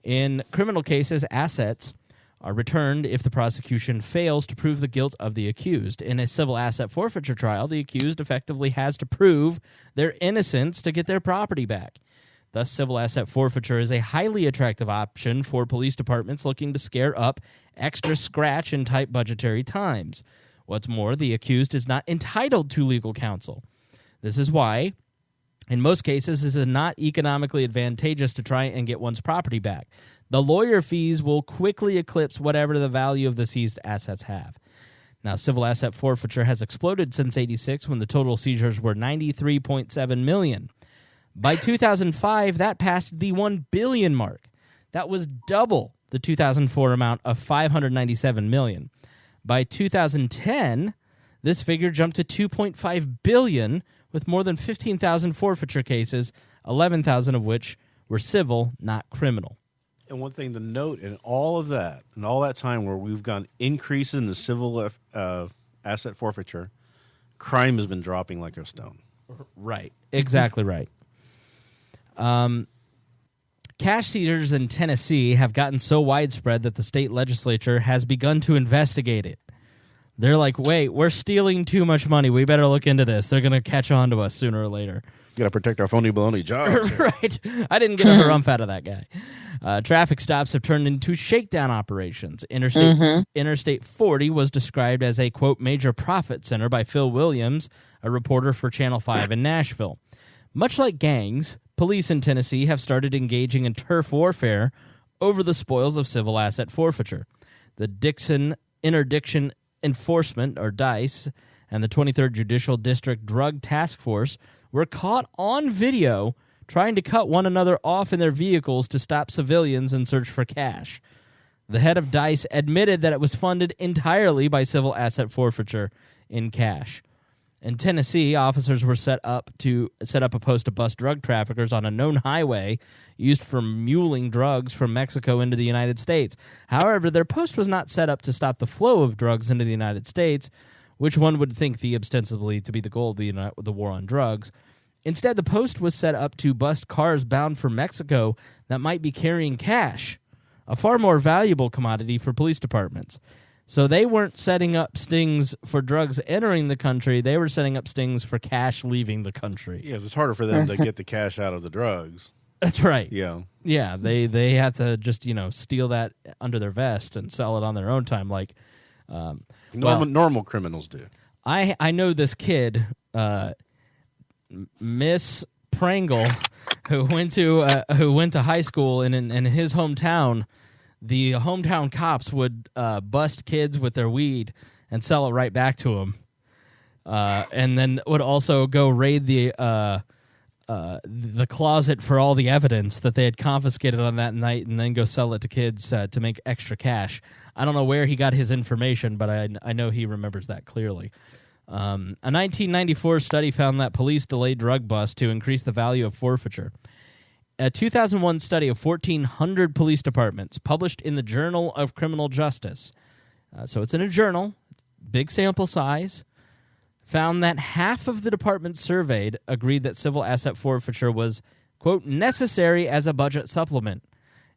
In criminal cases, assets are returned if the prosecution fails to prove the guilt of the accused. In a civil asset forfeiture trial, the accused effectively has to prove their innocence to get their property back. Thus, civil asset forfeiture is a highly attractive option for police departments looking to scare up extra scratch in tight budgetary times. What's more, the accused is not entitled to legal counsel. This is why, in most cases, it is not economically advantageous to try and get one's property back. The lawyer fees will quickly eclipse whatever the value of the seized assets have. Now, civil asset forfeiture has exploded since '86 when the total seizures were $93.7 million. By 2005, that passed the $1 billion mark. That was double the 2004 amount of $597 million. By 2010, this figure jumped to $2.5 billion, with more than 15,000 forfeiture cases, 11,000 of which were civil, not criminal. And one thing to note in all of that, in all that time where we've gone increases in the civil asset forfeiture, crime has been dropping like a stone. Right. Exactly right. Cash seizures in Tennessee have gotten so widespread that the state legislature has begun to investigate it. They're like, wait, we're stealing too much money. We better look into this. They're going to catch on to us sooner or later. Got to protect our phony baloney jobs. Right. I didn't get a harumph out of that guy. Traffic stops have turned into shakedown operations. Interstate 40 was described as a, quote, major profit center by Phil Williams, a reporter for Channel 5 in Nashville. Much like gangs, police in Tennessee have started engaging in turf warfare over the spoils of civil asset forfeiture. The Dixon Interdiction Enforcement, or DICE, and the 23rd Judicial District Drug Task Force were caught on video trying to cut one another off in their vehicles to stop civilians and search for cash. The head of DICE admitted that it was funded entirely by civil asset forfeiture in cash. In Tennessee, officers were set up a post to bust drug traffickers on a known highway used for muling drugs from Mexico into the United States. However, their post was not set up to stop the flow of drugs into the United States, which one would think ostensibly to be the goal of the war on drugs. Instead, the post was set up to bust cars bound for Mexico that might be carrying cash, a far more valuable commodity for police departments. So they weren't setting up stings for drugs entering the country. They were setting up stings for cash leaving the country. Yes, it's harder for them to get the cash out of the drugs. That's right. Yeah. Yeah, they have to just, steal that under their vest and sell it on their own time like normal criminals do. I know this kid, Miss Prangle, who went to high school, and in his hometown, the hometown cops would bust kids with their weed and sell it right back to them, and then would also go raid the closet for all the evidence that they had confiscated on that night, and then go sell it to kids to make extra cash. I don't know where he got his information, but I know he remembers that clearly. A 1994 study found that police delayed drug busts to increase the value of forfeiture. A 2001 study of 1,400 police departments published in the Journal of Criminal Justice, so it's in a journal, big sample size, found that half of the departments surveyed agreed that civil asset forfeiture was, quote, necessary as a budget supplement.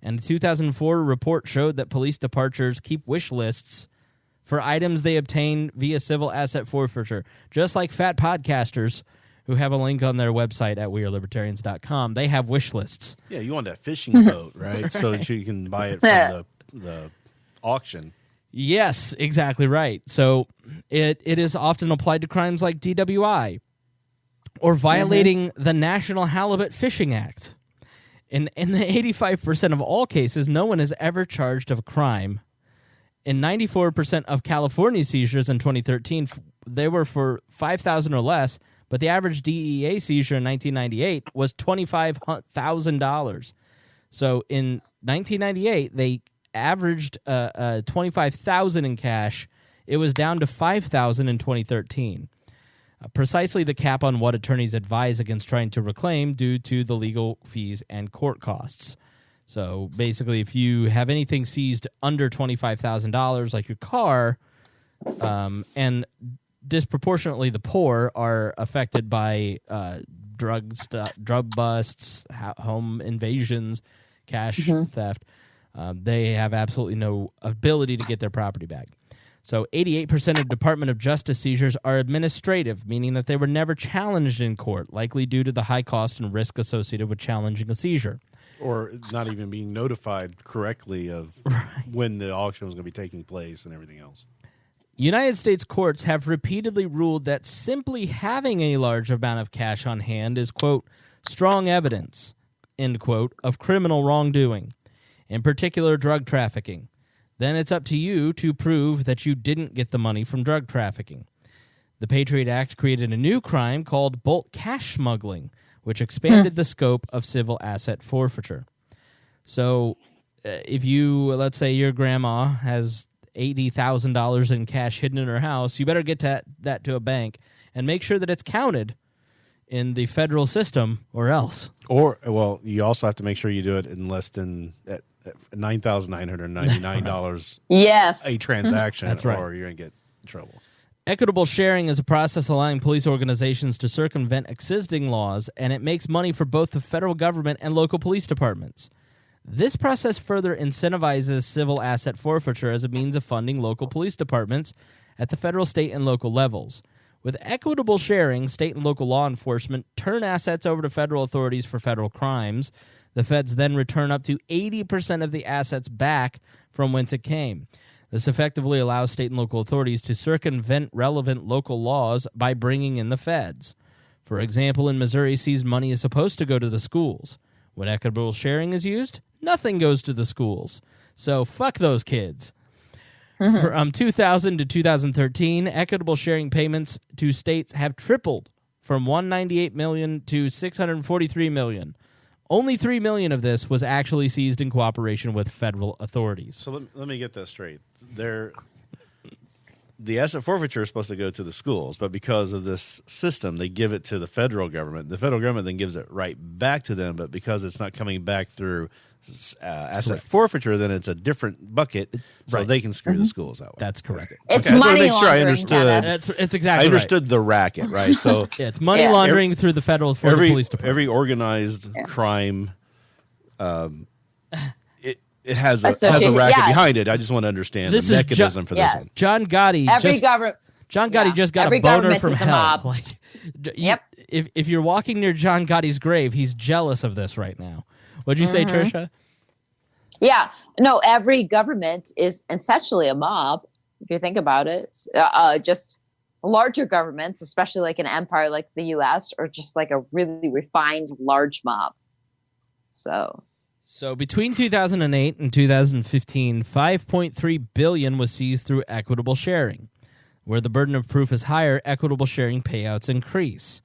And a 2004 report showed that police departures keep wish lists for items they obtain via civil asset forfeiture. Just like fat podcasters who have a link on their website at wearelibertarians.com, they have wish lists. Yeah, you want that fishing boat, right? So that you can buy it from the auction. Yes, exactly right. So it is often applied to crimes like DWI or violating the National Halibut Fishing Act. In the 85% of all cases, no one is ever charged of a crime. In 94% of California seizures in 2013, they were for $5,000 or less, but the average DEA seizure in 1998 was $25,000. So in 1998, they averaged $25,000 in cash. It was down to $5,000 in 2013. Precisely the cap on what attorneys advise against trying to reclaim due to the legal fees and court costs. So basically, if you have anything seized under $25,000, like your car, and disproportionately the poor are affected by drug busts, home invasions, cash theft, they have absolutely no ability to get their property back. So 88% of Department of Justice seizures are administrative, meaning that they were never challenged in court, likely due to the high cost and risk associated with challenging a seizure. Or not even being notified correctly of when the auction was going to be taking place and everything else. United States courts have repeatedly ruled that simply having a large amount of cash on hand is, quote, strong evidence, end quote, of criminal wrongdoing, in particular drug trafficking. Then it's up to you to prove that you didn't get the money from drug trafficking. The Patriot Act created a new crime called bulk cash smuggling, which expanded the scope of civil asset forfeiture. So if you, let's say your grandma has $80,000 in cash hidden in her house, you better get that to a bank and make sure that it's counted in the federal system or else. Or, well, you also have to make sure you do it in less than $9,999 yes. a transaction. That's right. Or you're going to get in trouble. Equitable sharing is a process allowing police organizations to circumvent existing laws, and it makes money for both the federal government and local police departments. This process further incentivizes civil asset forfeiture as a means of funding local police departments at the federal, state, and local levels. With equitable sharing, state and local law enforcement turn assets over to federal authorities for federal crimes. The feds then return up to 80% of the assets back from whence it came. This effectively allows state and local authorities to circumvent relevant local laws by bringing in the feds. For example, in Missouri, seized money is supposed to go to the schools. When equitable sharing is used, nothing goes to the schools. So fuck those kids. From 2000 to 2013, equitable sharing payments to states have tripled from $198 million to $643 million. Only $3 million of this was actually seized in cooperation with federal authorities. So let me get this straight. The asset forfeiture is supposed to go to the schools, but because of this system, they give it to the federal government. The federal government then gives it right back to them, but because it's not coming back through asset forfeiture, then it's a different bucket, so they can screw the schools that way. That's correct. It's money laundering. I understood. It's exactly. I understood the racket, right? So yeah, it's money laundering through the federal police department. Every organized crime, it has a racket behind it. I just want to understand the mechanism for this one. John Gotti. John Gotti just got a boner from hell. Like, if you're walking near John Gotti's grave, he's jealous of this right now. What'd you say, Tricia? Yeah. No, every government is essentially a mob, if you think about it. Just larger governments, especially like an empire like the U.S., are just like a really refined large mob. So between 2008 and 2015, $5.3 billion was seized through equitable sharing. Where the burden of proof is higher, equitable sharing payouts increase.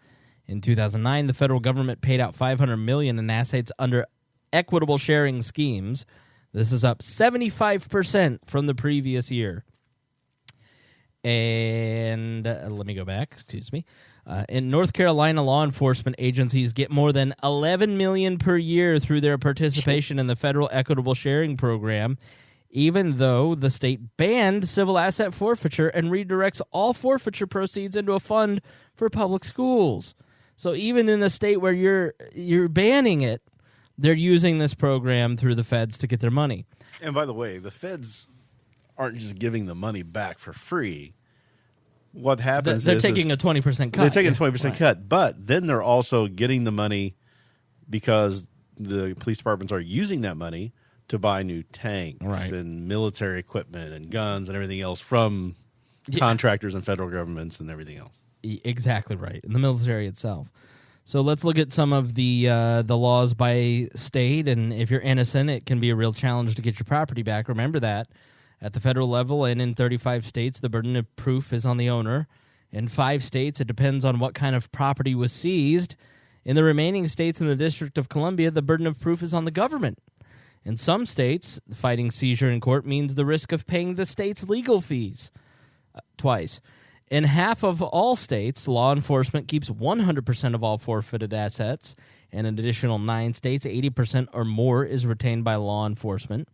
In 2009, the federal government paid out $500 million in assets under equitable sharing schemes. This is up 75% from the previous year. And let me go back. Excuse me. In North Carolina, law enforcement agencies get more than $11 million per year through their participation in the federal equitable sharing program, even though the state banned civil asset forfeiture and redirects all forfeiture proceeds into a fund for public schools. So even in the state where you're banning it, they're using this program through the feds to get their money. And by the way, the feds aren't just giving the money back for free. What happens they're taking a 20% cut. They're taking a 20% cut, but then they're also getting the money because the police departments are using that money to buy new tanks and military equipment and guns and everything else from contractors and federal governments and everything else. Exactly right, and the military itself. So let's look at some of the laws by state, and if you're innocent, it can be a real challenge to get your property back. Remember that. At the federal level and in 35 states, the burden of proof is on the owner. In 5 states, it depends on what kind of property was seized. In the remaining states in the District of Columbia, the burden of proof is on the government. In some states, fighting seizure in court means the risk of paying the state's legal fees twice. In half of all states, law enforcement keeps 100% of all forfeited assets. In an additional 9 states, 80% or more is retained by law enforcement.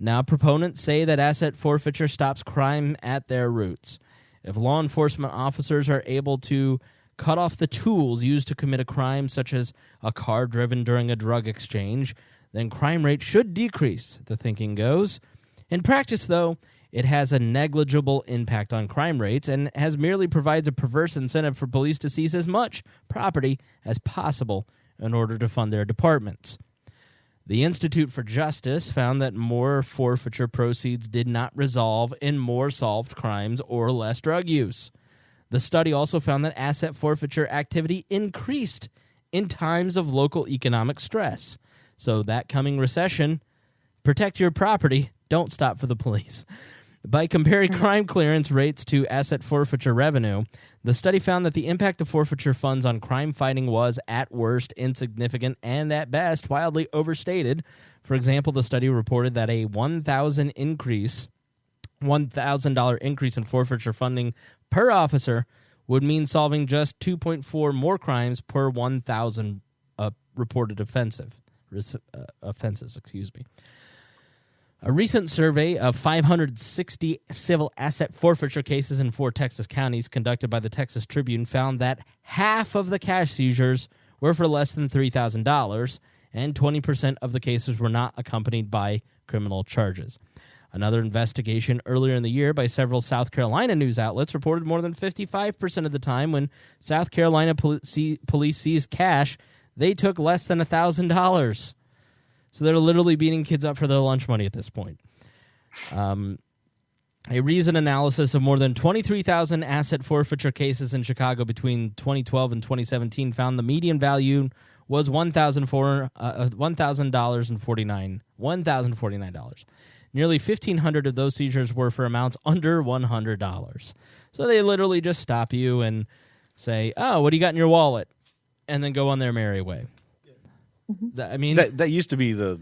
Now, proponents say that asset forfeiture stops crime at their roots. If law enforcement officers are able to cut off the tools used to commit a crime, such as a car driven during a drug exchange, then crime rate should decrease, the thinking goes. In practice, though, it has a negligible impact on crime rates and merely provides a perverse incentive for police to seize as much property as possible in order to fund their departments. The Institute for Justice found that more forfeiture proceeds did not resolve in more solved crimes or less drug use. The study also found that asset forfeiture activity increased in times of local economic stress. So that coming recession, protect your property, don't stop for the police. By comparing crime clearance rates to asset forfeiture revenue, the study found that the impact of forfeiture funds on crime fighting was, at worst, insignificant and, at best, wildly overstated. For example, the study reported that a $1,000 increase in forfeiture funding per officer would mean solving just 2.4 more crimes per 1,000 reported offenses. A recent survey of 560 civil asset forfeiture cases in 4 Texas counties conducted by the Texas Tribune found that half of the cash seizures were for less than $3,000, and 20% of the cases were not accompanied by criminal charges. Another investigation earlier in the year by several South Carolina news outlets reported more than 55% of the time when South Carolina police seized cash, they took less than $1,000. So they're literally beating kids up for their lunch money at this point. A recent analysis of more than 23,000 asset forfeiture cases in Chicago between 2012 and 2017 found the median value was $1,049. Nearly 1,500 of those seizures were for amounts under $100. So they literally just stop you and say, "Oh, what do you got in your wallet?" and then go on their merry way. I mean, that used to be the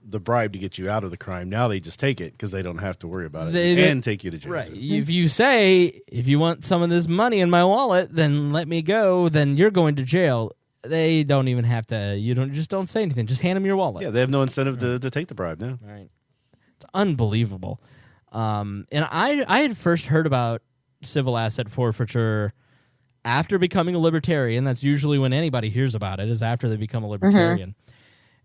bribe to get you out of the crime. Now they just take it because they don't have to worry about it and take you to jail. Right. Too. If you say, if you want some of this money in my wallet, then let me go, then you're going to jail. They don't even have to. Don't say anything. Just hand them your wallet. Yeah, they have no incentive to take the bribe now. Right. It's unbelievable. And I had first heard about civil asset forfeiture after becoming a libertarian. That's usually when anybody hears about it, is after they become a libertarian.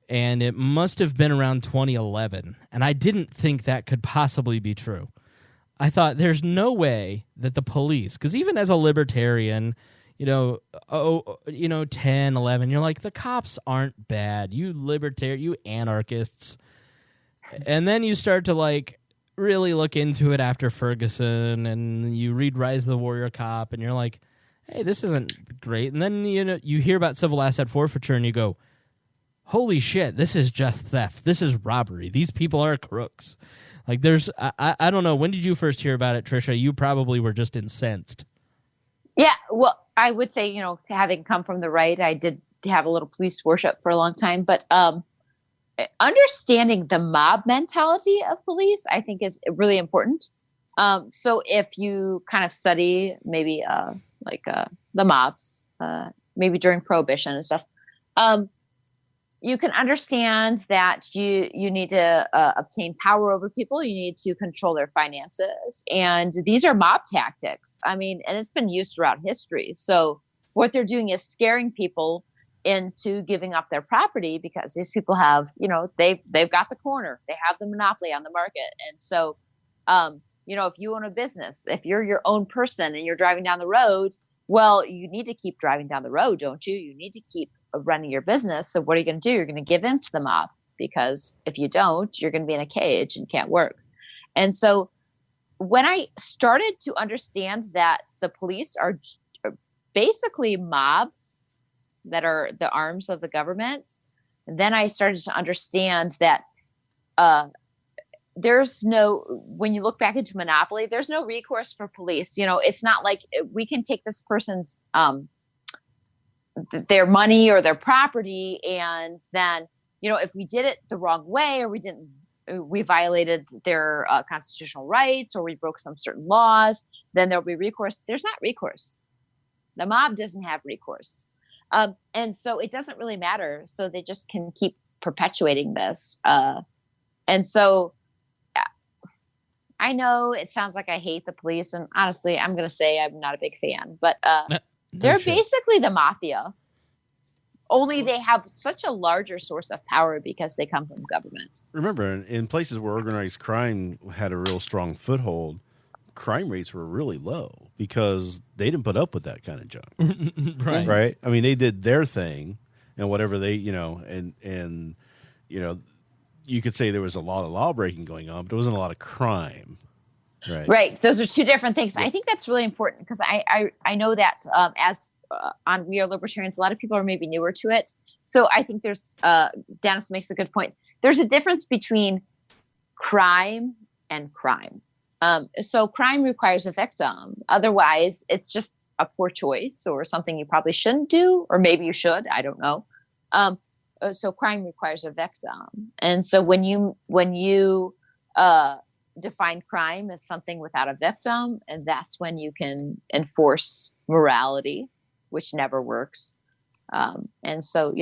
And it must have been around 2011. And I didn't think that could possibly be true. I thought there's no way that the police, because even as a libertarian, 10, 11, you're like, the cops aren't bad. You you anarchists. And then you start to like really look into it after Ferguson, and you read Rise of the Warrior Cop, and you're like, hey, this isn't great. And then you hear about civil asset forfeiture, and you go, holy shit, this is just theft. This is robbery. These people are crooks. Like, I don't know. When did you first hear about it, Tricia? You probably were just incensed. Yeah, well, I would say, having come from the right, I did have a little police worship for a long time, but understanding the mob mentality of police, I think, is really important. So if you kind of study maybe the mobs, maybe during Prohibition and stuff, you can understand that you need to obtain power over people. You need to control their finances. And these are mob tactics. I mean, and it's been used throughout history. So what they're doing is scaring people into giving up their property because these people have, they've got the corner. They have the monopoly on the market. And so, if you own a business, if you're your own person and you're driving down the road, well, you need to keep driving down the road, don't you? You need to keep running your business. So what are you going to do? You're going to give in to the mob, because if you don't, you're going to be in a cage and can't work. And so when I started to understand that the police are basically mobs that are the arms of the government, then I started to understand that when you look back into monopoly, there's no recourse for police. It's not like we can take this person's their money or their property, and then if we did it the wrong way, or we violated their constitutional rights, or we broke some certain laws, then there'll be recourse. There's not recourse. The mob doesn't have recourse, and so it doesn't really matter. So they just can keep perpetuating this, and so I know it sounds like I hate the police, and honestly, I'm going to say I'm not a big fan, but they're basically the mafia, only they have such a larger source of power because they come from government. Remember, in places where organized crime had a real strong foothold, crime rates were really low because they didn't put up with that kind of junk. Right? I mean, they did their thing, and whatever they, and you could say there was a lot of law breaking going on, but there wasn't a lot of crime. Right. Those are two different things. Yeah. I think that's really important because I know that on We Are Libertarians, a lot of people are maybe newer to it. So I think there's Dennis makes a good point. There's a difference between crime and crime. So crime requires a victim. Otherwise, it's just a poor choice or something you probably shouldn't do, or maybe you should. I don't know. So crime requires a victim. And so when you define crime as something without a victim, and that's when you can enforce morality, which never works. And so,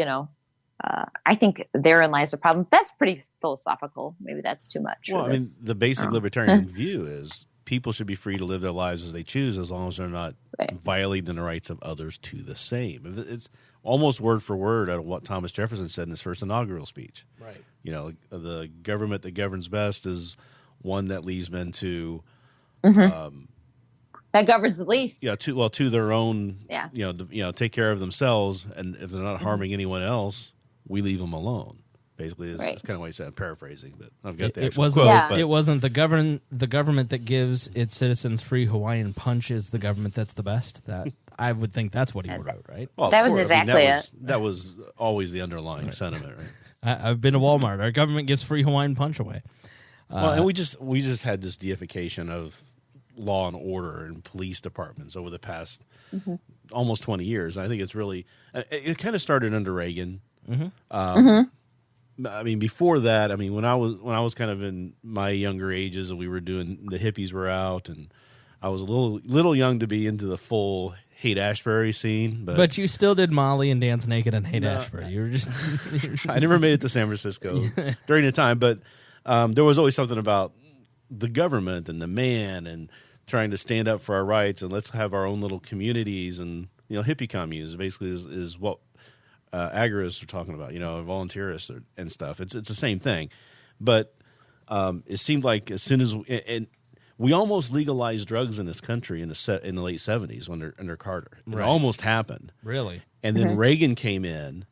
I think therein lies a problem. That's pretty philosophical. Maybe that's too much. Well, I mean, the basic libertarian view is people should be free to live their lives as they choose, as long as they're not violating the rights of others to the same. It's almost word for word out of what Thomas Jefferson said in his first inaugural speech. Right. The government that governs best is one that leaves men to that governs the least. Yeah, to their own. Yeah. Take care of themselves, and if they're not harming anyone else, we leave them alone. Basically, is kind of what he said. I'm paraphrasing, but I've got the actual quote. Yeah. It wasn't the government that gives its citizens free Hawaiian punch is the government that's the best. That I would think that's what he wrote, right? Well, that was exactly it. That was always the underlying sentiment, right? I've been to Walmart. Our government gives free Hawaiian punch away. And we just had this deification of law and order and police departments over the past almost 20 years. I think it's really it kind of started under Reagan. I mean, before that, when I was kind of in my younger ages, and we were doing the hippies were out, and I was a little young to be into the full Haight-Ashbury scene. But you still did Molly and dance naked in Haight-Ashbury. You were just I never made it to San Francisco during the time, but there was always something about the government and the man and trying to stand up for our rights, and let's have our own little communities, and hippie communes basically is what agorists are talking about, volunteerists and stuff. It's the same thing, but it seemed like as soon as we almost legalized drugs in this country in the late 70s under Carter. It almost happened. Really? And then Reagan came in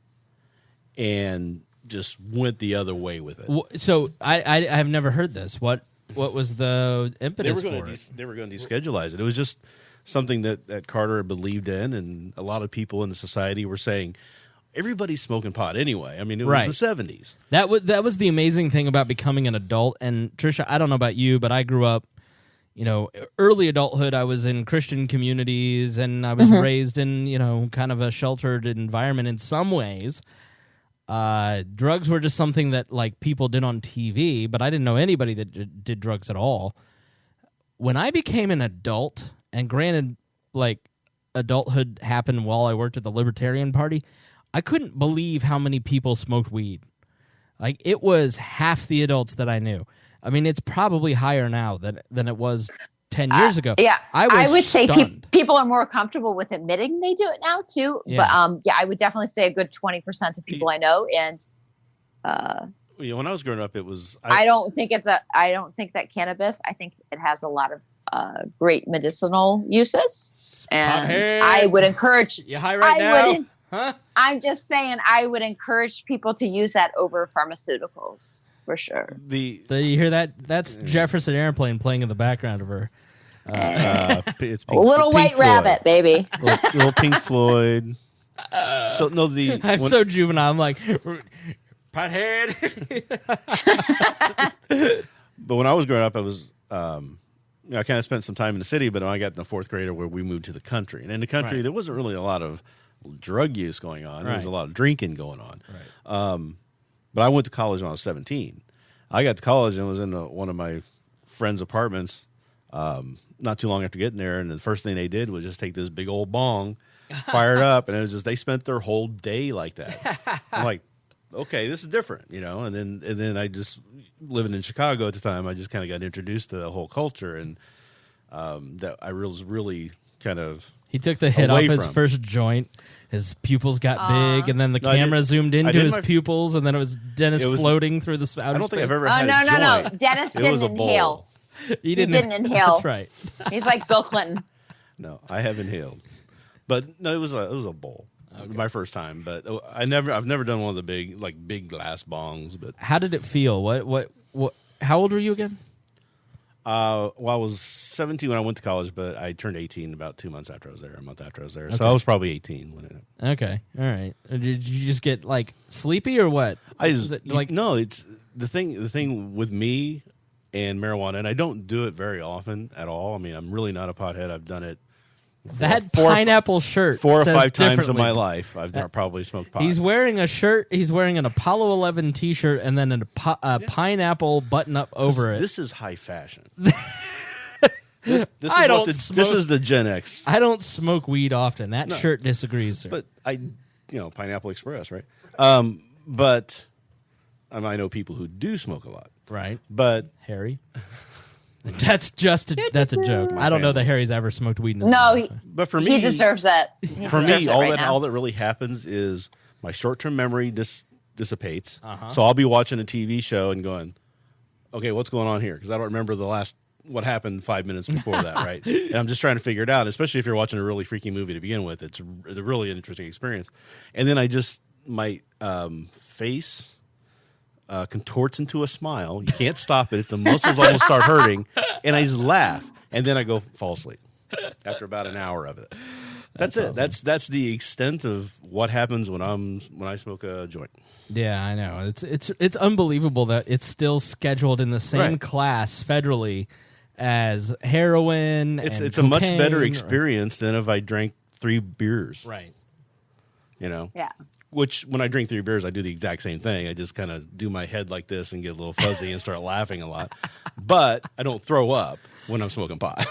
and just went the other way with it. So I have never heard this. What was the impetus for it? They were going to deschedulize it. It was just something that Carter believed in, and a lot of people in the society were saying, everybody's smoking pot anyway. I mean, it was the 70s. That was the amazing thing about becoming an adult. And Tricia, I don't know about you, but I grew up, early adulthood. I was in Christian communities, and I was raised in, kind of a sheltered environment in some ways. Drugs were just something that like people did on TV, but I didn't know anybody that did drugs at all. When I became an adult, and granted, like adulthood happened while I worked at the Libertarian Party, I couldn't believe how many people smoked weed. Like it was half the adults that I knew. I mean, it's probably higher now than it was 10 years ago. Yeah, I would say people are more comfortable with admitting they do it now too. Yeah. But I would definitely say a good 20% of people I know. And when I was growing up, it was. I don't think that cannabis. I think it has a lot of great medicinal uses, and I would encourage. You high right now? Huh? I'm just saying, I would encourage people to use that over pharmaceuticals for sure. Do you hear that? That's Jefferson Airplane playing in the background of her. It's Little White Rabbit, baby. Little Pink Floyd. I'm so juvenile. I'm like, pothead. But when I was growing up, I was. I kind of spent some time in the city, but when I got in the fourth grade, where we moved to the country, and in the country, there wasn't really a lot of drug use going on. There was a lot of drinking going on. Right. But I went to college when I was 17. I got to college and was in one of my friends' apartments not too long after getting there, and the first thing they did was just take this big old bong, fire it up, and it was just they spent their whole day like that. I'm like, okay, this is different, And then I just living in Chicago at the time, I just kind of got introduced to the whole culture, and that I was really kind of. He took the hit off his first joint. His pupils got big, and then the camera zoomed into his pupils, and then it was Dennis floating through the spout. I don't think I've ever had a joint. No. Dennis didn't inhale. He didn't inhale. That's right. He's like Bill Clinton. No, I have inhaled. But no, it was a bowl. Okay. My first time, but I've never done one of the big glass bongs. But how did it feel? What? How old were you again? I was 17 when I went to college, but I turned 18 about 2 months after I was there, a month after I was there. Okay. So I was probably 18 when it. Okay, all right. Did you just get like sleepy or what? No. It's the thing with me and marijuana, and I don't do it very often at all. I mean, I'm really not a pothead. I've done it. Pineapple shirt 4 or 5 times in my life. I've probably smoked pot. He's wearing a shirt. He's wearing an Apollo 11 T-shirt and then a pineapple button up over it. This is high fashion. This is the Gen X. I don't smoke weed often. That shirt disagrees, sir. But Pineapple Express, right? But I know people who do smoke a lot, right? But Harry. That's a joke. I don't know that Harry's ever smoked weed in his life. But for me, he deserves that. All that really happens is my short-term memory dissipates. So I'll be watching a TV show and going, okay, what's going on here? Because I don't remember what happened 5 minutes before that, right? And I'm just trying to figure it out, especially if you're watching a really freaky movie to begin with. It's a really interesting experience. And then my face contorts into a smile. You can't stop it. It's the muscles almost start hurting, and I just laugh, and then I fall asleep after about an hour of it. That's it. Awesome. That's the extent of what happens when I smoke a joint. Yeah, I know. It's unbelievable that it's still scheduled in the same class federally as heroin. It's a much better experience than if I drank 3 beers. Right. Yeah. Which, when I drink 3 beers, I do the exact same thing. I just kind of do my head like this and get a little fuzzy and start laughing a lot. But I don't throw up when I'm smoking pot.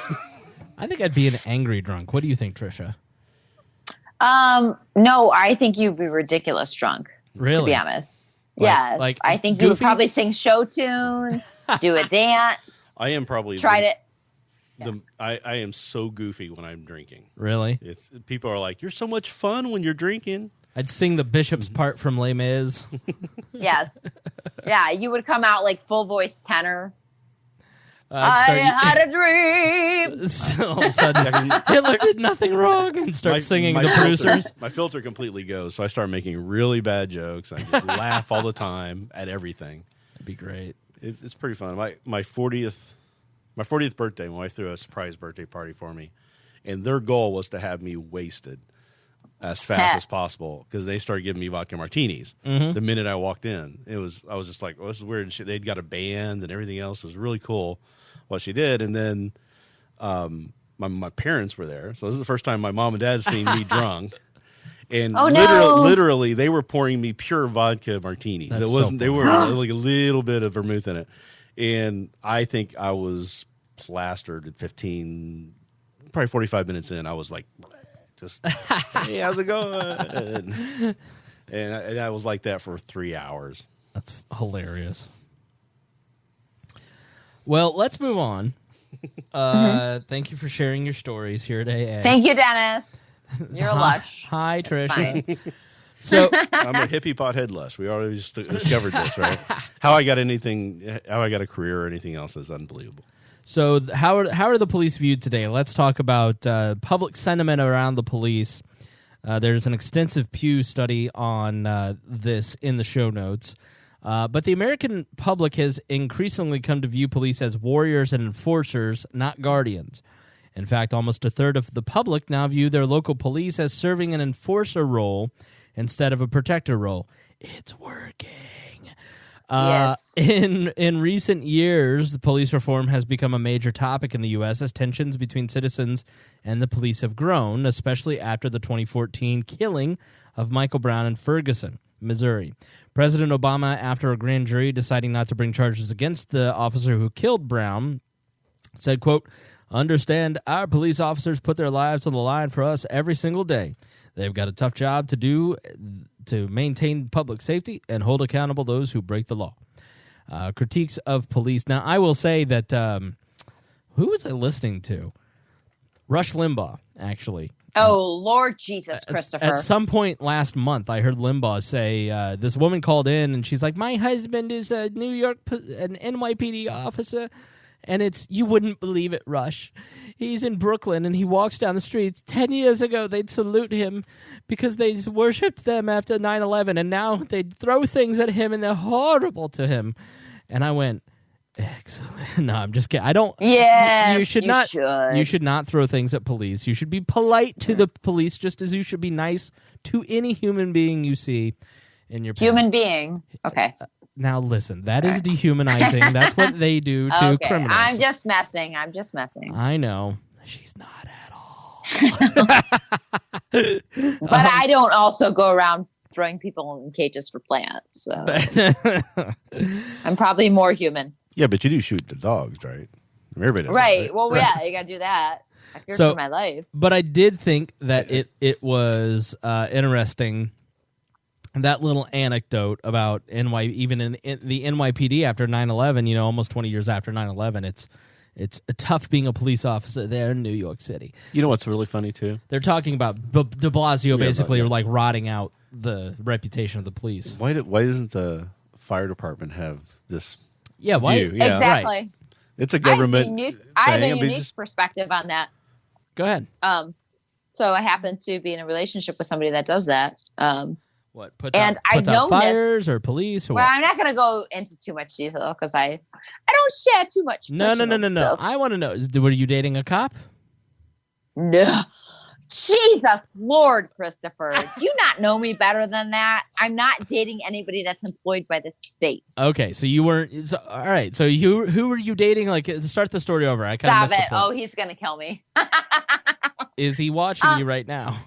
I think I'd be an angry drunk. What do you think, Tricia? No, I think you'd be ridiculous drunk. Really? To be honest. Yes. I think you would probably sing show tunes, do a dance. I am probably... Tried it. I am so goofy when I'm drinking. Really? People are like, you're so much fun when you're drinking. I'd sing the bishop's part from Les Mis. Yes. Yeah, you would come out like full voice tenor. I had a dream. So all of a sudden, Hitler did nothing wrong, and start singing the producers. My filter completely goes, so I start making really bad jokes. I just laugh all the time at everything. That'd be great. It's pretty fun. My 40th birthday, my wife threw a surprise birthday party for me, and their goal was to have me wasted as fast as possible because they started giving me vodka martinis the minute I walked in. I was just like, this is weird. And they'd got a band and everything else. It was really cool what she did. And then my parents were there, so this is the first time my mom and dad had seen me drunk. And literally, they were pouring me pure vodka martinis. That's it wasn't. So they were like a little bit of vermouth in it, and I think I was plastered at 15, probably 45 minutes in. I was like, just, hey, how's it going? And I was like that for 3 hours. That's hilarious. Well, let's move on. Thank you for sharing your stories here today. Thank you, Dennis. You're a lush. Hi, That's Tricia. So I'm a hippie pothead lush. We already just discovered this, right? How I got a career or anything else is unbelievable. So how are the police viewed today? Let's talk about public sentiment around the police. There's an extensive Pew study on this in the show notes. But the American public has increasingly come to view police as warriors and enforcers, not guardians. In fact, almost a third of the public now view their local police as serving an enforcer role instead of a protector role. It's working. Yes. In recent years, police reform has become a major topic in the U.S. as tensions between citizens and the police have grown, especially after the 2014 killing of Michael Brown in Ferguson, Missouri. President Obama, after a grand jury deciding not to bring charges against the officer who killed Brown, said, quote, "Understand, our police officers put their lives on the line for us every single day. They've got a tough job to do to maintain public safety and hold accountable those who break the law." Critiques of police. Now, I will say that, who was I listening to? Rush Limbaugh, actually. Oh, Lord Jesus, Christopher. At some point last month, I heard Limbaugh say, this woman called in, and she's like, my husband is a New York, an NYPD officer. And it's, you wouldn't believe it, Rush. He's in Brooklyn, and he walks down the street. 10 years ago, they'd salute him because they worshipped them after 9/11, and now they'd throw things at him, and they're horrible to him. And I went, excellent. No, I'm just kidding. I don't. Yeah, you should not. You should not throw things at police. You should be polite to the police, just as you should be nice to any human being you see in your path. Human being. Okay. Now listen, that is dehumanizing. That's what they do to criminals. I'm just messing. I know. She's not at all. But I don't also go around throwing people in cages for plants. So I'm probably more human. Yeah, but you do shoot the dogs, right? Everybody does. Right. That, right? Well, yeah, you got to do that. I fear for my life. But I did think that it was interesting. That little anecdote about even in the NYPD after 9/11, almost 20 years after 9/11, it's tough being a police officer there in New York City. You know what's really funny too? They're talking about de Blasio basically like rotting out the reputation of the police. Why doesn't the fire department have this? Yeah, why? View? Yeah. Exactly. Right. It's a government. I have a unique perspective on that. Go ahead. So I happen to be in a relationship with somebody that does that. What puts out fires or police? Or well, what? I'm not going to go into too much detail because I don't share too much. No. I want to know: were you dating a cop? No. Jesus Lord, Christopher, do you not know me better than that? I'm not dating anybody that's employed by the state. Okay, so you weren't. So, all right, so who were you dating? Like, start the story over. I kind of Stop it! Oh, he's going to kill me. Is he watching you right now?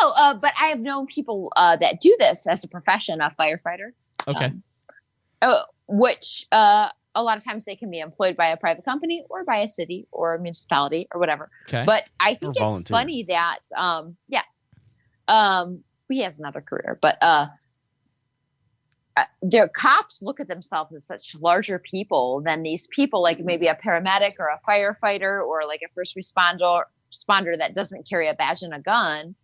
No, but I have known people that do this as a profession, a firefighter. Okay. Which a lot of times they can be employed by a private company or by a city or a municipality or whatever. Okay. But I think it's funny that, he has another career, but their cops look at themselves as such larger people than these people, like maybe a paramedic or a firefighter or like a first responder that doesn't carry a badge and a gun.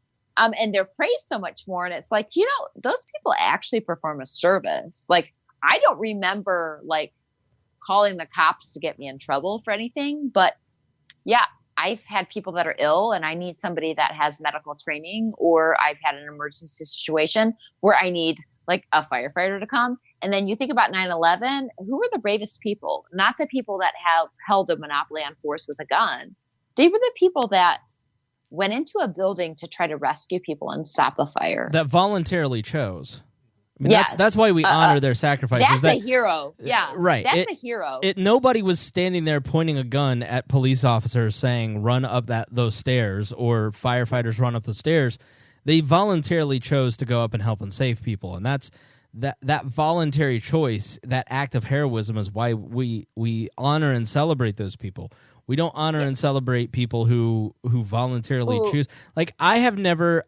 And they're praised so much more. And it's like, those people actually perform a service. Like, I don't remember like calling the cops to get me in trouble for anything. But yeah, I've had people that are ill and I need somebody that has medical training, or I've had an emergency situation where I need like a firefighter to come. And then you think about 9/11, who were the bravest people? Not the people that have held a monopoly on force with a gun. They were the people that went into a building to try to rescue people and stop a fire. That voluntarily chose. I mean, Yes. that's why we honor their sacrifices. That's a hero. Yeah. Right. That's a hero. Nobody was standing there pointing a gun at police officers saying, run up those stairs, or firefighters run up the stairs. They voluntarily chose to go up and help and save people. And that's that voluntary choice, that act of heroism, is why we honor and celebrate those people. We don't honor and celebrate people who voluntarily choose. Like I have never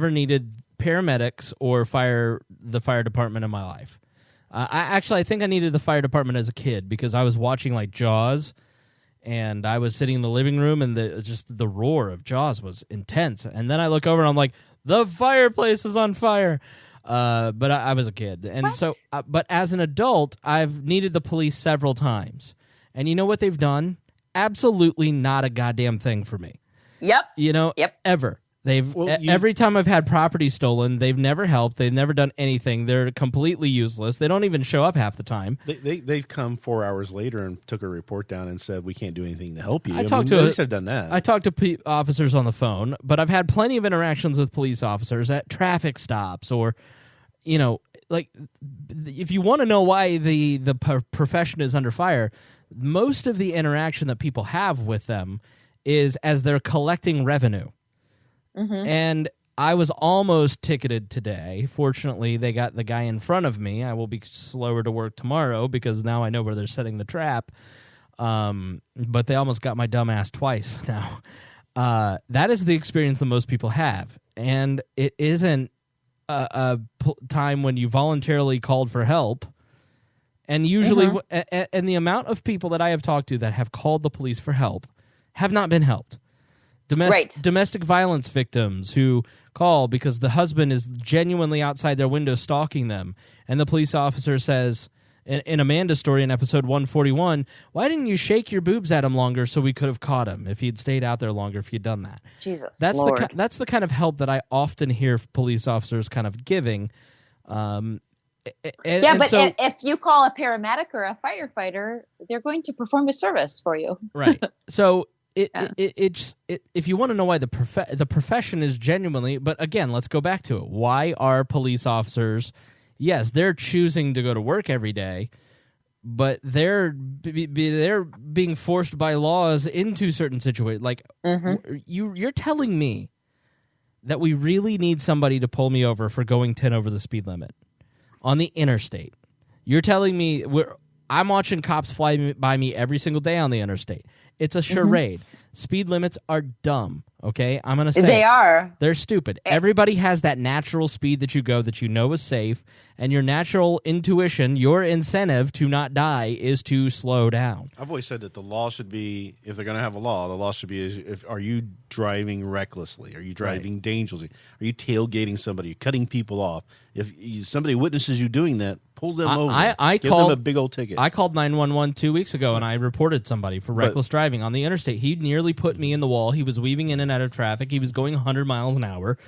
needed paramedics or the fire department in my life. I think I needed the fire department as a kid because I was watching like Jaws, and I was sitting in the living room, and the roar of Jaws was intense. And then I look over and I'm like, the fireplace is on fire. But I was a kid, and but as an adult, I've needed the police several times, and you know what they've done? Absolutely not a goddamn thing for me. Yep. Ever. Every time I've had property stolen, they've never helped. They've never done anything. They're completely useless. They don't even show up half the time. They've come 4 hours later and took a report down and said, we can't do anything to help you. At least have done that. I talked to officers on the phone, but I've had plenty of interactions with police officers at traffic stops, or, like, if you want to know why the profession is under fire, most of the interaction that people have with them is as they're collecting revenue. Mm-hmm. And I was almost ticketed today. Fortunately, they got the guy in front of me. I will be slower to work tomorrow because now I know where they're setting the trap. But they almost got my dumb ass twice now. That is the experience that most people have. And it isn't a time when you voluntarily called for help. And usually, and the amount of people that I have talked to that have called the police for help have not been helped. Domestic violence victims who call because the husband is genuinely outside their window stalking them, and the police officer says, in Amanda's story in episode 141, why didn't you shake your boobs at him longer so we could have caught him if he'd stayed out there longer, if he'd done that? Jesus, that's Lord. That's the kind of help that I often hear police officers kind of giving. If you call a paramedic or a firefighter, they're going to perform a service for you. Right. So if you want to know why the profession is genuinely, but again, let's go back to it. Why are police officers? Yes, they're choosing to go to work every day, but they're being forced by laws into certain situations. Like you're telling me that we really need somebody to pull me over for going 10 over the speed limit on the interstate. You're telling me I'm watching cops fly by me every single day on the interstate. It's a charade. Speed limits are dumb, okay? I'm going to say they are. They're stupid. Everybody has that natural speed that you go that you know is safe, and your natural intuition, your incentive to not die is to slow down. I've always said that the law should be, if they're going to have a law, the law should be, are you driving recklessly? Are you driving dangerously? Are you tailgating somebody? Are you cutting people off? If somebody witnesses you doing that, pull them over. Give them a big old ticket. I called 911 2 weeks ago, and I reported somebody for reckless driving on the interstate. He nearly put me in the wall. He was weaving in and out of traffic. He was going 100 miles an hour.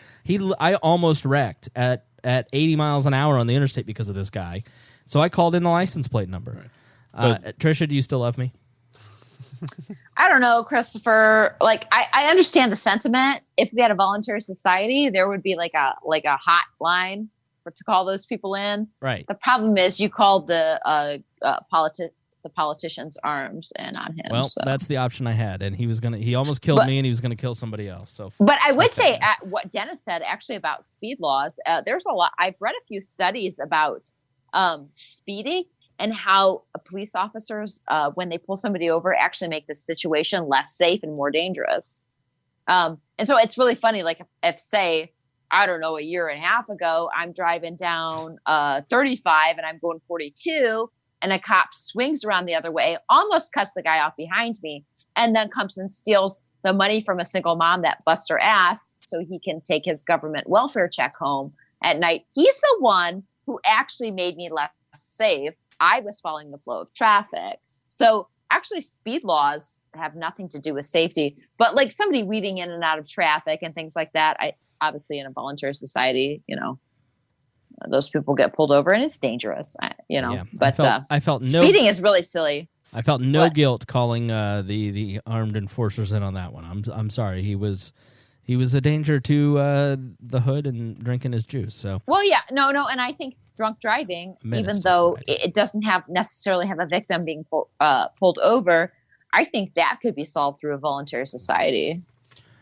I almost wrecked at 80 miles an hour on the interstate because of this guy. So I called in the license plate number. Tricia, do you still love me? I don't know, Christopher. Like, I understand the sentiment. If we had a voluntary society, there would be like a hotline to call those people in. Right. The problem is you called the politician's arms in on him. Well, that's the option I had, and he almost killed me, and he was gonna kill somebody else. So, but I would say what Dennis said actually about speed laws. There's a lot. I've read a few studies about speeding and how police officers, when they pull somebody over, actually make the situation less safe and more dangerous. And so it's really funny. Like if say, I don't know, a year and a half ago, I'm driving down 35 and I'm going 42, and a cop swings around the other way, almost cuts the guy off behind me, and then comes and steals the money from a single mom that busts her ass so he can take his government welfare check home at night. He's the one who actually made me less safe. I was following the flow of traffic. So actually speed laws have nothing to do with safety, but like somebody weaving in and out of traffic and things like that, obviously in a voluntary society, those people get pulled over and it's dangerous, Yeah. but I felt speeding is really silly. I felt no guilt calling the armed enforcers in on that one. I'm sorry. He was a danger to the hood and drinking his juice. So Well, yeah, no, and I think drunk driving, even though it doesn't necessarily have a victim being pulled over, I think that could be solved through a voluntary society.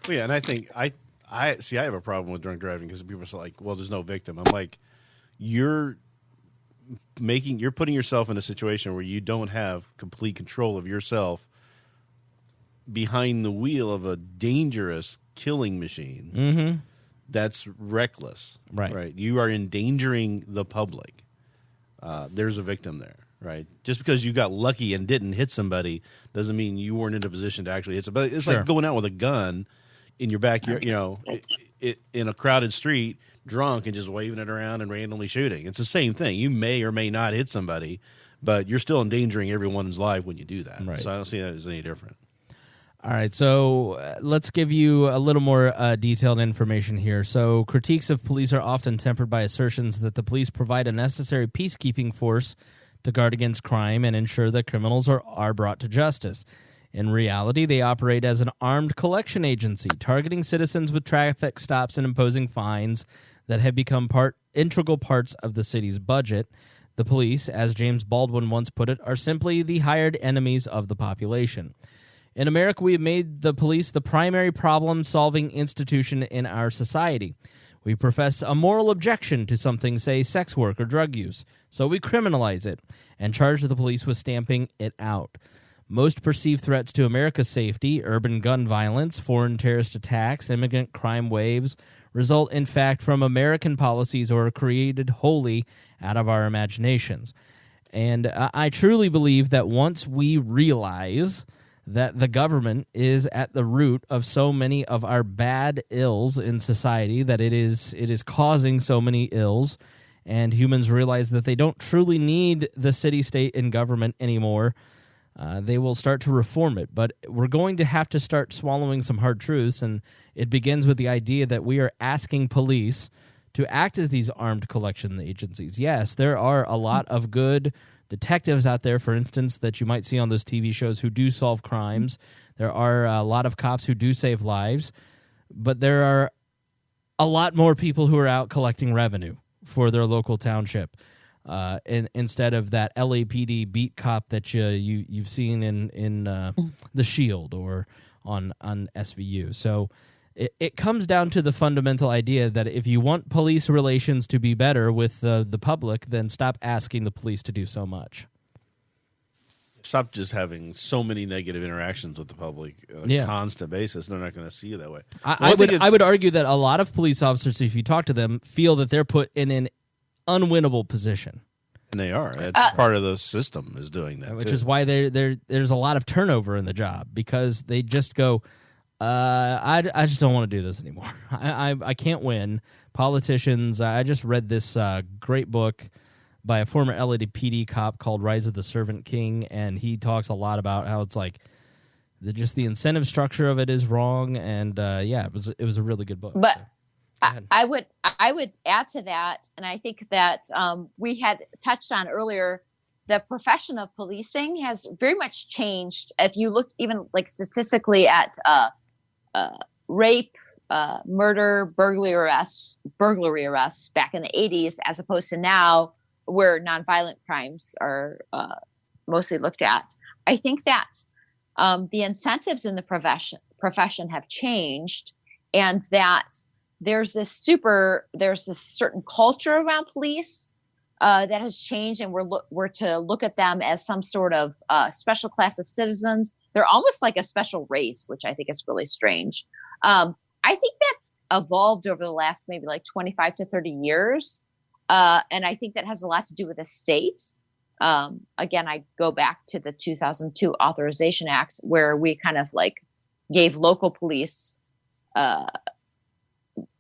Well, yeah, and I think I have a problem with drunk driving because people are like, well, there's no victim. I'm like, you're putting yourself in a situation where you don't have complete control of yourself behind the wheel of a dangerous killing machine. Mm-hmm. That's reckless. Right. You are endangering the public. There's a victim there, right? Just because you got lucky and didn't hit somebody doesn't mean you weren't in a position to actually hit somebody. It's like going out with a gun in your backyard, in a crowded street, drunk, and just waving it around and randomly shooting. It's the same thing. You may or may not hit somebody, but you're still endangering everyone's life when you do that. Right. So I don't see that as any different. All right, so let's give you a little more detailed information here. So critiques of police are often tempered by assertions that the police provide a necessary peacekeeping force to guard against crime and ensure that criminals are brought to justice. In reality, they operate as an armed collection agency, targeting citizens with traffic stops and imposing fines that have become integral parts of the city's budget. The police, as James Baldwin once put it, are simply the hired enemies of the population. In America, we have made the police the primary problem-solving institution in our society. We profess a moral objection to something, say, sex work or drug use, so we criminalize it and charge the police with stamping it out. Most perceived threats to America's safety, urban gun violence, foreign terrorist attacks, immigrant crime waves, result, in fact, from American policies or are created wholly out of our imaginations. And I truly believe that once we realize that the government is at the root of so many of our bad ills in society, that it is causing so many ills, and humans realize that they don't truly need the city, state, and government anymore, they will start to reform it. But we're going to have to start swallowing some hard truths, and it begins with the idea that we are asking police to act as these armed collection agencies. Yes, there are a lot of good detectives out there, for instance, that you might see on those TV shows who do solve crimes. There are a lot of cops who do save lives, but there are a lot more people who are out collecting revenue for their local township, instead of that LAPD beat cop that you've seen in The Shield or on SVU. So it comes down to the fundamental idea that if you want police relations to be better with the public, then stop asking the police to do so much. Stop just having so many negative interactions with the public on a constant basis. They're not going to see you that way. I would argue that a lot of police officers, if you talk to them, feel that they're put in an unwinnable position. And they are. That's part of the system is doing that, which is why there's a lot of turnover in the job, because they just go, I just don't want to do this anymore. I can't win. Politicians, I just read this great book by a former LAPD cop called Rise of the Servant King, and he talks a lot about how it's like the incentive structure of it is wrong, and it was a really good book. But so, I would add to that, and I think that we had touched on earlier, the profession of policing has very much changed. If you look even like statistically at rape, murder, burglary arrests back in the 80s, as opposed to now, where nonviolent crimes are mostly looked at. I think that the incentives in the profession have changed, and that there's this certain culture around police that has changed, and we're to look at them as some sort of special class of citizens. They're almost like a special race, which I think is really strange. I think that's evolved over the last maybe like 25 to 30 years. And I think that has a lot to do with the state. Again, I go back to the 2002 Authorization Act, where we kind of like gave local police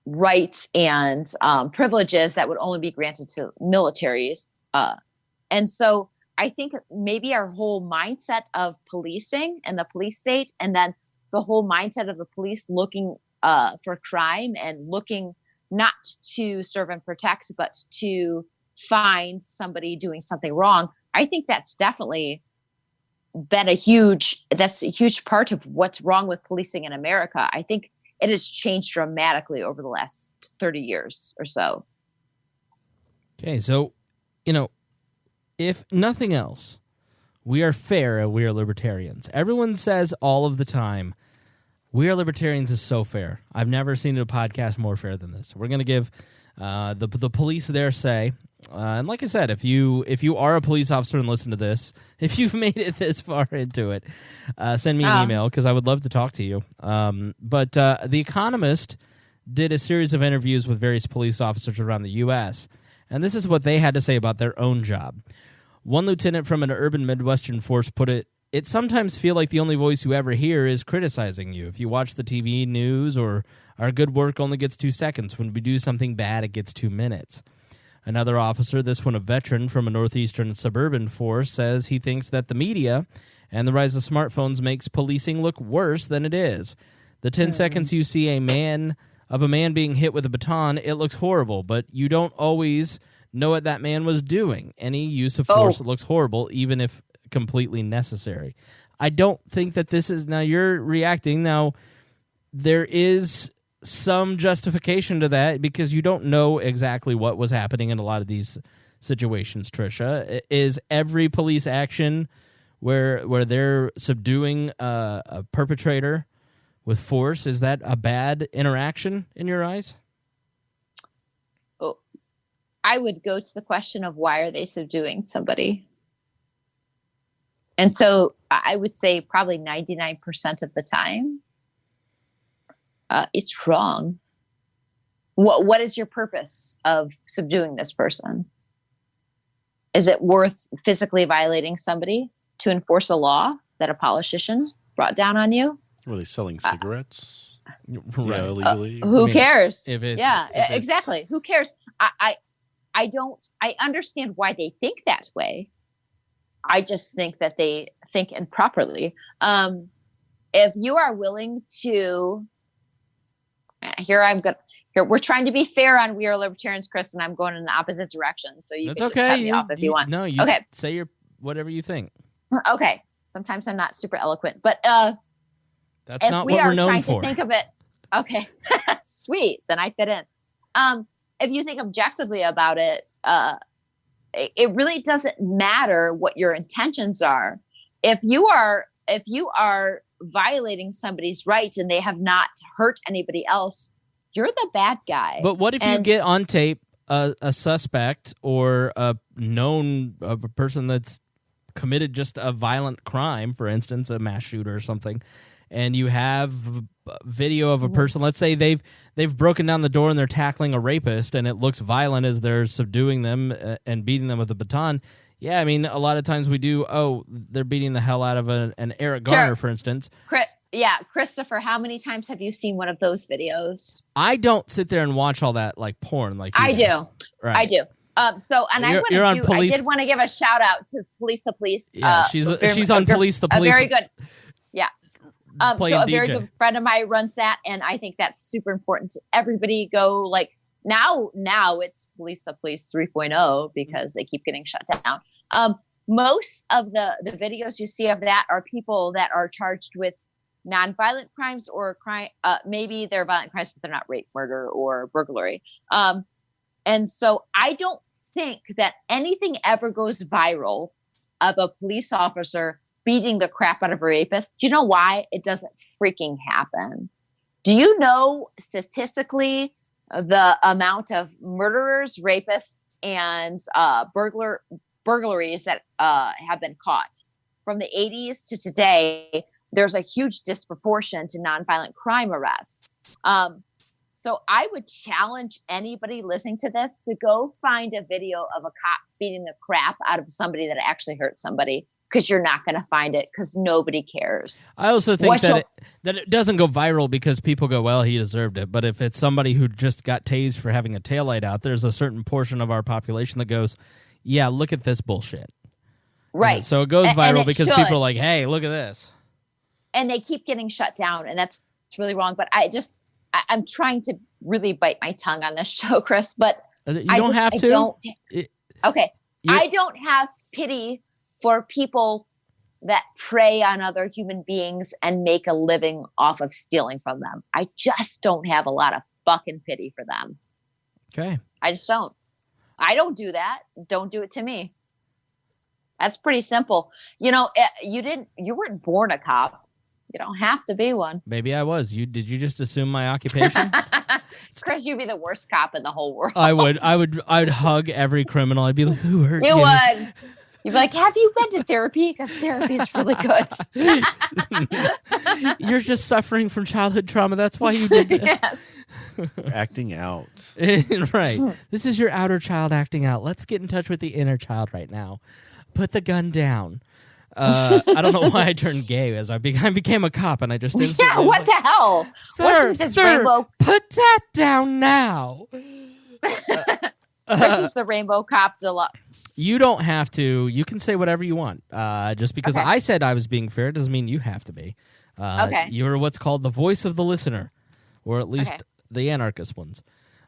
rights and privileges that would only be granted to militaries. And so I think maybe our whole mindset of policing and the police state, and then the whole mindset of the police looking for crime and looking not to serve and protect, but to find somebody doing something wrong. I think that's definitely been a huge part of what's wrong with policing in America. I think it has changed dramatically over the last 30 years or so. Okay, so, if nothing else, we are fair and we are libertarians. Everyone says all of the time, We Are Libertarians is so fair. I've never seen a podcast more fair than this. We're going to give the police their say. And like I said, if you are a police officer and listen to this, if you've made it this far into it, send me an email because I would love to talk to you. But The Economist did a series of interviews with various police officers around the U.S., and this is what they had to say about their own job. One lieutenant from an urban Midwestern force put it sometimes feel like the only voice you ever hear is criticizing you. If you watch the TV news, or our good work only gets 2 seconds. When we do something bad, it gets 2 minutes. Another officer, this one a veteran from a northeastern suburban force, says he thinks that the media and the rise of smartphones makes policing look worse than it is. The 10 seconds you see a man being hit with a baton, it looks horrible, but you don't always know what that man was doing. Any use of force looks horrible, even if completely necessary. I don't think that this is... Now, you're reacting. Now, there is some justification to that because you don't know exactly what was happening in a lot of these situations, Tricia. Is every police action where they're subduing a perpetrator with force, is that a bad interaction in your eyes? Oh, I would go to the question of why are they subduing somebody? And so I would say probably 99% of the time, it's wrong. What is your purpose of subduing this person? Is it worth physically violating somebody to enforce a law that a politician brought down on you? Were they selling cigarettes? Right. Illegally? Who cares? Exactly. Who cares? I understand why they think that way. I just think that they think improperly. If you are willing to, we're trying to be fair on We Are Libertarians, Chris, and I'm going in the opposite direction. So you can just cut me off if you want. No, you say whatever you think. Okay. Sometimes I'm not super eloquent, but that's not what we're known for. To think of it, okay, sweet. Then I fit in. If you think objectively about it, it really doesn't matter what your intentions are. If you are violating somebody's rights and they have not hurt anybody else, you're the bad guy. But what if you get on tape a suspect or a person that's committed just a violent crime, for instance, a mass shooter or something, and you have video of a person, let's say they've broken down the door and they're tackling a rapist and it looks violent as they're subduing them and beating them with a baton. Yeah, I mean, a lot of times we do, they're beating the hell out of an Eric Garner, for instance. Christopher, how many times have you seen one of those videos? I don't sit there and watch all that like porn like I do. Right. I do. I did want to give a shout out to Police the Police. Yeah, she's on Police the Police. A very good, yeah. So a very good friend of mine runs that, and I think that's super important. Everybody go like now it's Police the Police 3.0 because they keep getting shut down. Most of the videos you see of that are people that are charged with nonviolent crimes or crime. Maybe they're violent crimes, but they're not rape, murder, or burglary. And so I don't think that anything ever goes viral of a police officer beating the crap out of a rapist. Do you know why? It doesn't freaking happen. Do you know statistically the amount of murderers, rapists, and burglaries that have been caught from the 80s to today? There's a huge disproportion to nonviolent crime arrests. So I would challenge anybody listening to this to go find a video of a cop beating the crap out of somebody that actually hurt somebody, because you're not going to find it because nobody cares. I also think that it doesn't go viral because people go, well, he deserved it. But if it's somebody who just got tased for having a taillight out, there's a certain portion of our population that goes, yeah, look at this bullshit. Right. So it goes viral it because should. people are like, hey, look at this. And they keep getting shut down, and that's really wrong. But I'm trying to really bite my tongue on this show, Chris, but You don't have to. I don't have pity for people that prey on other human beings and make a living off of stealing from them. I just don't have a lot of fucking pity for them. Okay. I just don't. I don't do that. Don't do it to me. That's pretty simple. You weren't born a cop. You don't have to be one. Maybe I was. Did you just assume my occupation? Chris, you'd be the worst cop in the whole world. I would hug every criminal. I'd be like, who hurt you? You would. You'd be like, have you been to therapy? Because therapy is really good. You're just suffering from childhood trauma. That's why you did this. Yes. Acting out. Right. This is your outer child acting out. Let's get in touch with the inner child right now. Put the gun down. I don't know why I turned gay as I became a cop, and I just instantly Yeah, what the hell? What's this rainbow? Put that down now. This is the Rainbow Cop Deluxe. You don't have to. You can say whatever you want. Just because I said I was being fair doesn't mean you have to be. Okay. You're what's called the voice of the listener, or at least the anarchist ones.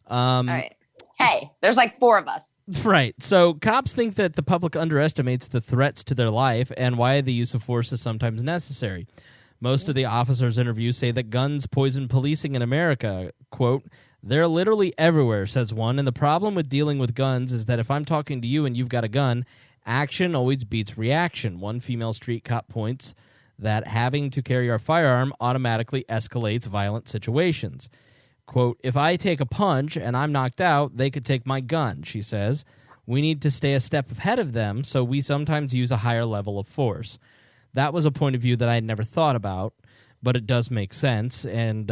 All right. Hey, there's like 4 of us. Right. So cops think that the public underestimates the threats to their life and why the use of force is sometimes necessary. Most of the officers interviewed say that guns poison policing in America. Quote, they're literally everywhere, says one, and the problem with dealing with guns is that if I'm talking to you and you've got a gun, action always beats reaction. One female street cop points that having to carry our firearm automatically escalates violent situations. Quote, if I take a punch and I'm knocked out, they could take my gun, she says. We need to stay a step ahead of them, so we sometimes use a higher level of force. That was a point of view that I had never thought about, but it does make sense. And,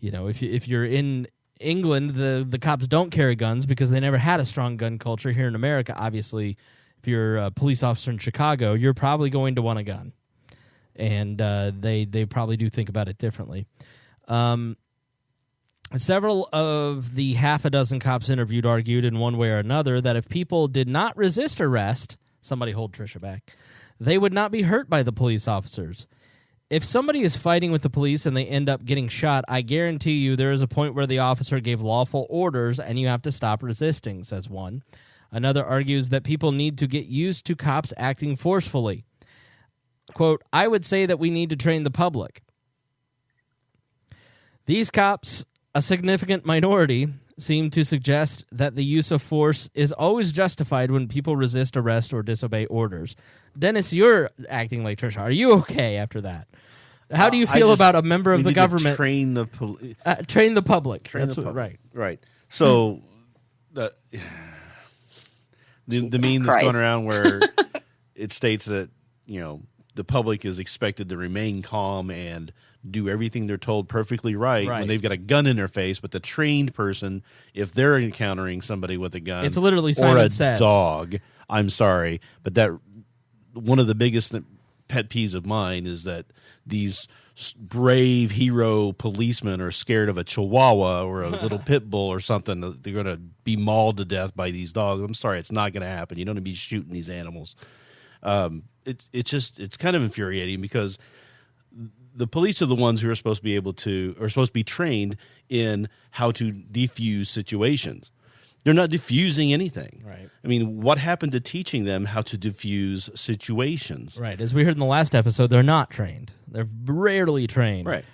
if you're in England, the cops don't carry guns because they never had a strong gun culture. Here in America, obviously, if you're a police officer in Chicago, you're probably going to want a gun. And they probably do think about it differently. Several of the half a dozen cops interviewed argued in one way or another that if people did not resist arrest, somebody hold Tricia back, they would not be hurt by the police officers. If somebody is fighting with the police and they end up getting shot, I guarantee you there is a point where the officer gave lawful orders and you have to stop resisting, says one. Another argues that people need to get used to cops acting forcefully. Quote, I would say that we need to train the public. These cops, a significant minority, seem to suggest that the use of force is always justified when people resist arrest or disobey orders. Dennis, you're acting like Tricia. Are you okay after that? How do you feel about a member of the government? Train the police. Train the public. That's what, right. Right. So the meme that's going around where it states that the public is expected to remain calm and do everything they're told perfectly right when they've got a gun in their face, but the trained person, if they're encountering somebody with a gun, it's literally Simon Says. Dog, I'm sorry, but that one of the biggest pet peeves of mine is that these brave hero policemen are scared of a chihuahua or a little pit bull or something. They're going to be mauled to death by these dogs. I'm sorry, it's not going to happen. You don't need to be shooting these animals. It's kind of infuriating because the police are the ones who are supposed to be trained in how to defuse situations. They're not diffusing anything. Right. I mean, what happened to teaching them how to diffuse situations? Right. As we heard in the last episode, they're not trained. They're rarely trained. Right.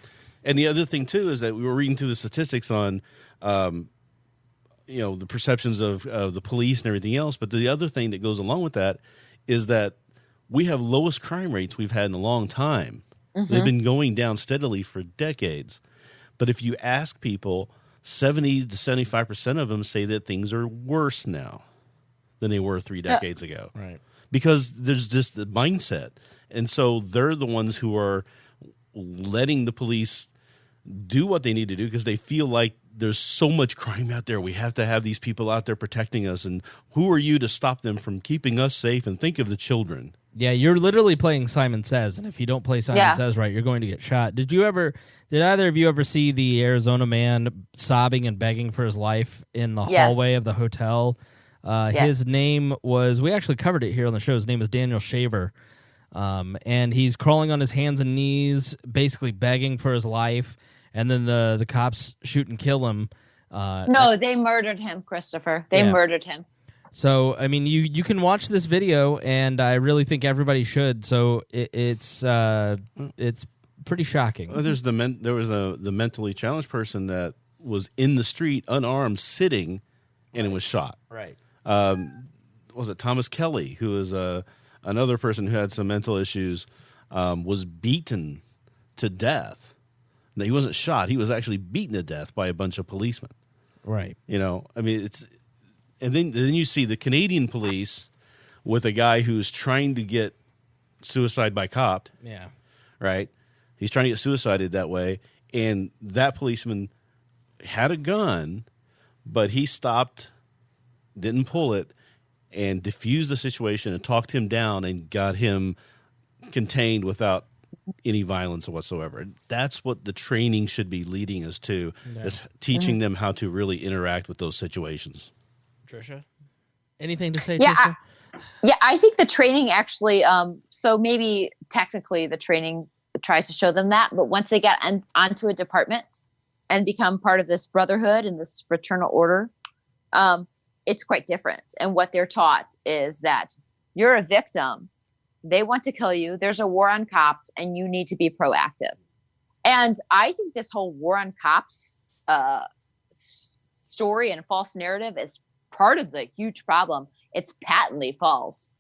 And the other thing, too, is that we were reading through the statistics on, the perceptions of the police and everything else. But the other thing that goes along with that is that we have lowest crime rates we've had in a long time. Mm-hmm. They've been going down steadily for decades. But if you ask people, 70 to 75% of them say that things are worse now than they were 3 decades ago. Right. Because there's just the mindset. And so they're the ones who are letting the police do what they need to do because they feel like there's so much crime out there. We have to have these people out there protecting us. And who are you to stop them from keeping us safe? And think of the children. Yeah, you're literally playing Simon Says, and if you don't play Simon Says right, you're going to get shot. Did either of you ever see the Arizona man sobbing and begging for his life in the hallway of the hotel His name was, we actually covered it here on the show. His name is Daniel Shaver. And he's crawling on his hands and knees, basically begging for his life. And then the cops shoot and kill him. No, they murdered him, Christopher. They murdered him. So, I mean, you can watch this video, and I really think everybody should. So it's pretty shocking. There was the mentally challenged person that was in the street, unarmed, sitting, and it was shot. Right. Was it Thomas Kelly, who was another person who had some mental issues, was beaten to death. No, he wasn't shot. He was actually beaten to death by a bunch of policemen. Right. I mean, and then you see the Canadian police with a guy who's trying to get suicide by cop. Yeah. Right? He's trying to get suicided that way, and that policeman had a gun, but he stopped, didn't pull it, and diffused the situation and talked him down and got him contained without any violence whatsoever. That's what the training should be leading us to, is teaching them how to really interact with those situations. Tricia? Anything to say, Yeah, Tricia? I think the training actually, so maybe technically the training tries to show them that, but once they get onto a department and become part of this brotherhood and this fraternal order, it's quite different. And what they're taught is that you're a victim. They want to kill you. There's a war on cops, and you need to be proactive. And I think this whole war on cops story and false narrative is part of the huge problem. It's patently false.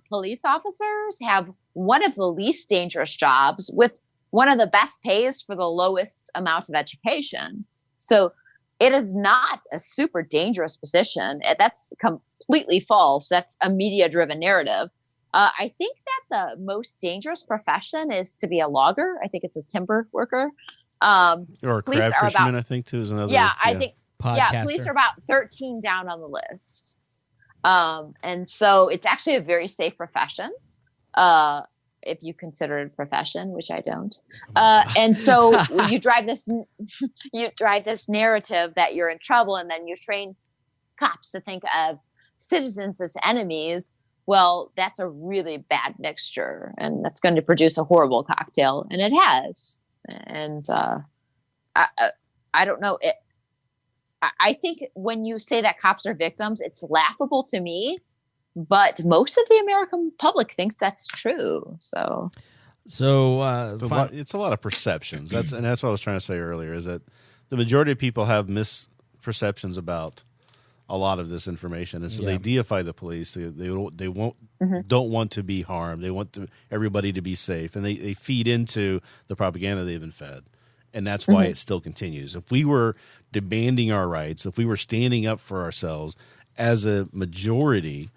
Police officers have one of the least dangerous jobs with one of the best pays for the lowest amount of education. So it is not a super dangerous position. That's completely false. That's a media-driven narrative. I think that the most dangerous profession is to be a logger. I think it's a timber worker. Or a crab fisherman, I think, too, is another. I think. Podcaster. Yeah, police are about 13 down on the list. And so it's actually a very safe profession, if you consider it a profession, which I don't. And so you drive this narrative that you're in trouble, and then you train cops to think of citizens as enemies. Well, that's a really bad mixture, and that's going to produce a horrible cocktail, and it has. And I don't know. I think when you say that cops are victims, it's laughable to me, but most of the American public thinks that's true. So it's a lot of perceptions. That's what I was trying to say earlier, is that the majority of people have misperceptions about a lot of this information, and so they deify the police. They don't want to be harmed. They want everybody to be safe, and they feed into the propaganda they've been fed. And that's why it still continues. If we were demanding our rights, if we were standing up for ourselves as a majority,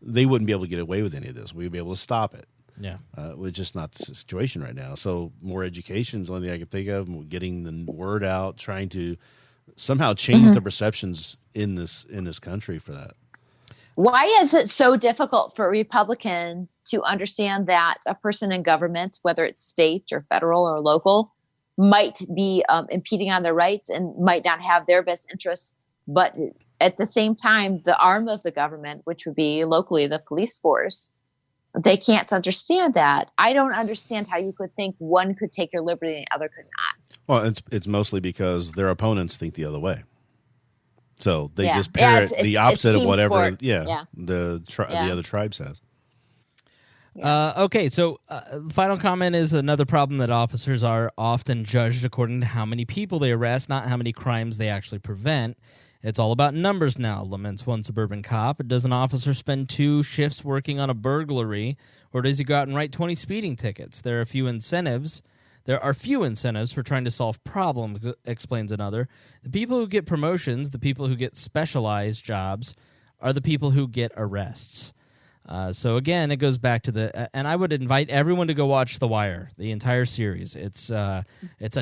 they wouldn't be able to get away with any of this. We'd be able to stop it. Yeah. It's just not the situation right now. So more education is the only thing I can think of, getting the word out, trying to somehow change the perceptions in this country for that. Why is it so difficult for a Republican to understand that a person in government, whether it's state or federal or local, might be impeding on their rights and might not have their best interests, but at the same time, the arm of the government, which would be locally the police force, they can't understand that. I don't understand how you could think one could take your liberty and the other could not. Well, it's mostly because their opponents think the other way. So they just parrot the opposite of whatever the other tribe says. Yeah. Okay, so final comment is another problem that officers are often judged according to how many people they arrest, not how many crimes they actually prevent. It's all about numbers now, laments one suburban cop. Does an officer spend 2 shifts working on a burglary, or does he go out and write 20 speeding tickets? There are few incentives for trying to solve problems, explains another. The people who get promotions, the people who get specialized jobs, are the people who get arrests. So again, it goes back to and I would invite everyone to go watch The Wire, the entire series. It's a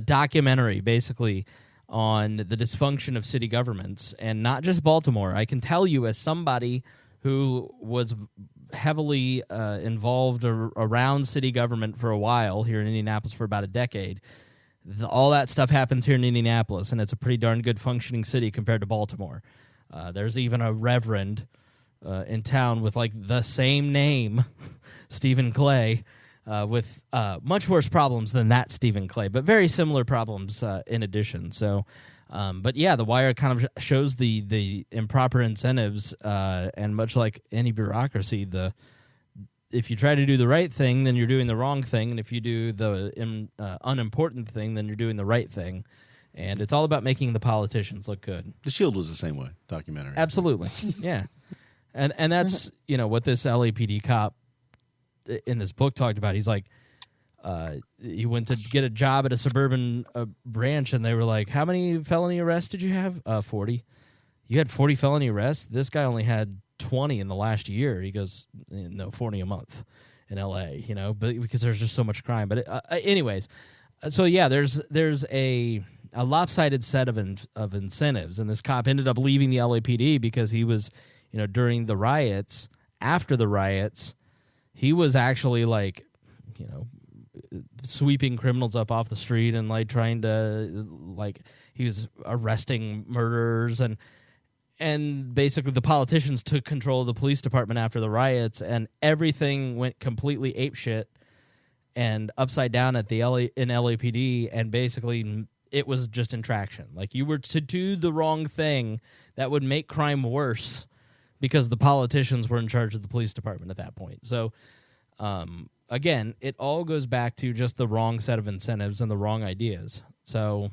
documentary, basically, on the dysfunction of city governments, and not just Baltimore. I can tell you, as somebody who was heavily involved around city government for a while here in Indianapolis for about a decade, all that stuff happens here in Indianapolis, and it's a pretty darn good functioning city compared to Baltimore. There's even a reverend in town with like the same name, Stephen Clay, with much worse problems than that Stephen Clay, but very similar problems in addition. So, but yeah, The Wire kind of shows the improper incentives, and much like any bureaucracy, if you try to do the right thing, then you're doing the wrong thing, and if you do the unimportant thing, then you're doing the right thing. And it's all about making the politicians look good. The Shield was the same way, documentary. Absolutely, yeah. And that's, what this LAPD cop in this book talked about. He's like, he went to get a job at a suburban branch, and they were like, how many felony arrests did you have? 40. You had 40 felony arrests? This guy only had 20 in the last year. He goes, no, 40 a month in L.A., but because there's just so much crime. But anyways, so yeah, there's a lopsided set of incentives, and this cop ended up leaving the LAPD because he was, during the riots, after the riots, he was actually like, sweeping criminals up off the street and like trying to, like, he was arresting murderers, and basically the politicians took control of the police department after the riots, and everything went completely apeshit and upside down at the in LAPD, and basically it was just in traction. Like, you were to do the wrong thing that would make crime worse because the politicians were in charge of the police department at that point. So, again, it all goes back to just the wrong set of incentives and the wrong ideas. So,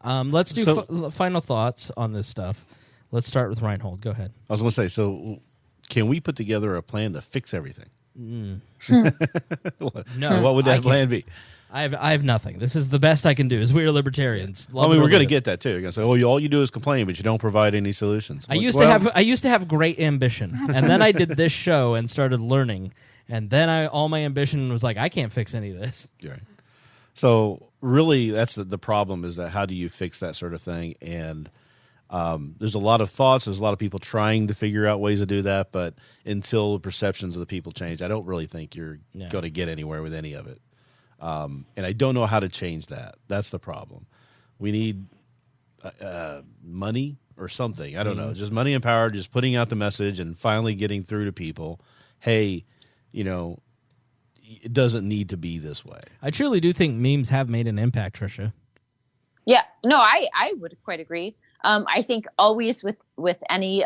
let's do final thoughts on this stuff. Let's start with Rhinehold. Go ahead. I was going to say, so can we put together a plan to fix everything? No. What would that plan be? I have nothing. This is the best I can do, as we are libertarians. We're going to get that too. You're going to say, all you do is complain, but you don't provide any solutions. I used to have great ambition, and then I did this show and started learning, and then all my ambition was like, I can't fix any of this. Right. So really, that's the problem, is that how do you fix that sort of thing? And there's a lot of thoughts. There's a lot of people trying to figure out ways to do that, but until the perceptions of the people change, I don't really think you're going to get anywhere with any of it. And I don't know how to change that. That's the problem. We need money or something. I don't know. Just money and power, just putting out the message and finally getting through to people, hey, it doesn't need to be this way. I truly do think memes have made an impact, Tricia. Yeah. No, I would quite agree. I think always with any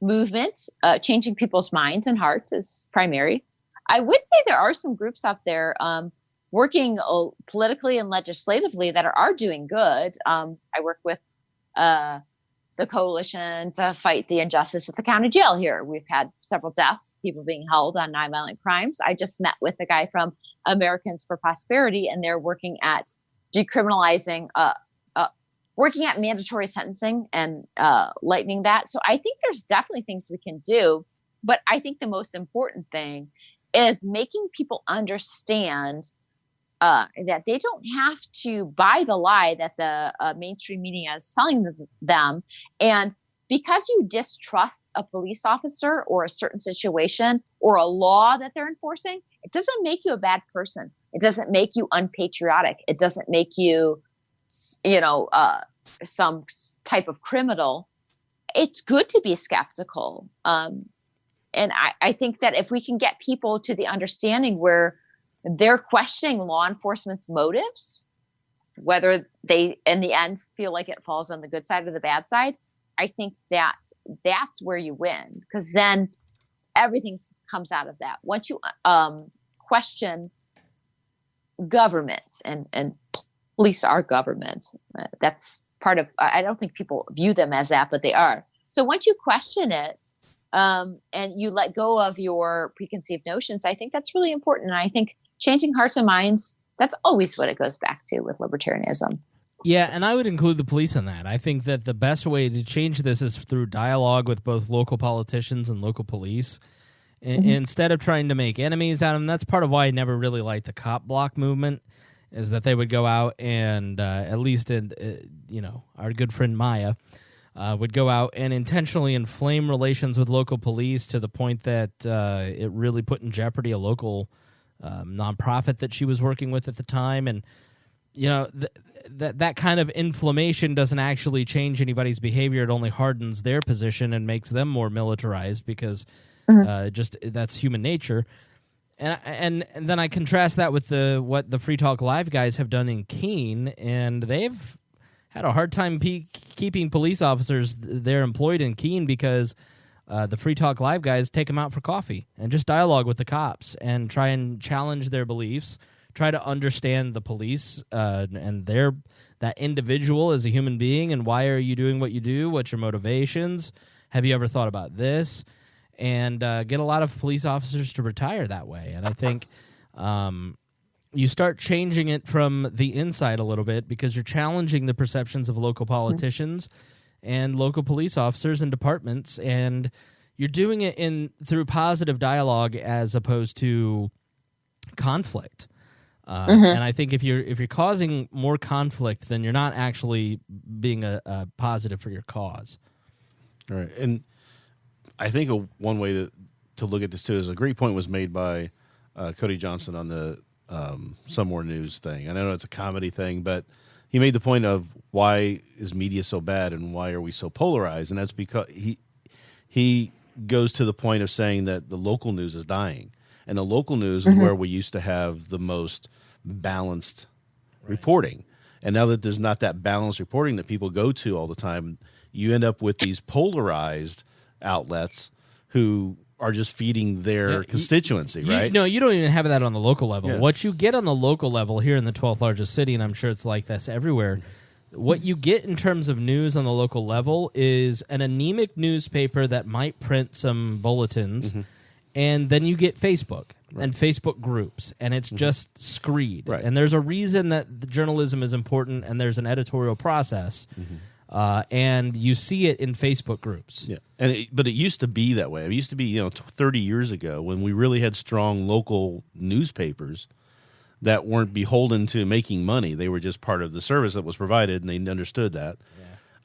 movement, changing people's minds and hearts is primary. I would say there are some groups out there working politically and legislatively that are doing good. I work with the coalition to fight the injustice at the county jail here. We've had several deaths, people being held on nonviolent crimes. I just met with a guy from Americans for Prosperity, and they're working at decriminalizing, working at mandatory sentencing and lightening that. So I think there's definitely things we can do. But I think the most important thing is making people understand that they don't have to buy the lie that the mainstream media is selling them. And because you distrust a police officer or a certain situation or a law that they're enforcing, it doesn't make you a bad person. It doesn't make you unpatriotic. It doesn't make you, some type of criminal. It's good to be skeptical. And I think that if we can get people to the understanding where they're questioning law enforcement's motives, whether they, in the end, feel like it falls on the good side or the bad side, I think that's where you win, because then everything comes out of that. Once you question government, and police are government, that's part of, I don't think people view them as that, but they are. So once you question it, and you let go of your preconceived notions, I think that's really important. And I think changing hearts and minds, that's always what it goes back to with libertarianism. Yeah, and I would include the police in that. I think that the best way to change this is through dialogue with both local politicians and local police. Instead of trying to make enemies out of them. That's part of why I never really liked the cop block movement, is that they would go out and, at least our good friend Maya, would go out and intentionally inflame relations with local police to the point that it really put in jeopardy a local nonprofit that she was working with at the time. And, that kind of inflammation doesn't actually change anybody's behavior. It only hardens their position and makes them more militarized because just that's human nature. And then I contrast that with what the Free Talk Live guys have done in Keene, and they've had a hard time keeping police officers they're employed in Keene because the Free Talk Live guys take them out for coffee and just dialogue with the cops and try and challenge their beliefs, try to understand the police and that individual as a human being, and why are you doing what you do? What's your motivations? Have you ever thought about this? And get a lot of police officers to retire that way. And I think you start changing it from the inside a little bit because you're challenging the perceptions of local politicians and local police officers and departments, and you're doing it through positive dialogue as opposed to conflict. And I think if you're causing more conflict, then you're not actually being a positive for your cause. All right, and I think one way to look at this too is a great point was made by Cody Johnson on the Some More News thing. I know it's a comedy thing, but he made the point of why is media so bad and why are we so polarized, and that's because he goes to the point of saying that the local news is dying, and the local news is where we used to have the most balanced reporting, and now that there's not that balanced reporting that people go to all the time, you end up with these polarized outlets who are just feeding their constituency, right? No, you don't even have that on the local level. Yeah. What you get on the local level here in the 12th largest city, and I'm sure it's like this everywhere, what you get in terms of news on the local level is an anemic newspaper that might print some bulletins, and then you get Facebook and Facebook groups, and it's just screed. Right. And there's a reason that the journalism is important, and there's an editorial process. And you see it in Facebook groups. Yeah, but it used to be that way. It used to be 30 years ago when we really had strong local newspapers that weren't beholden to making money. They were just part of the service that was provided, and they understood that.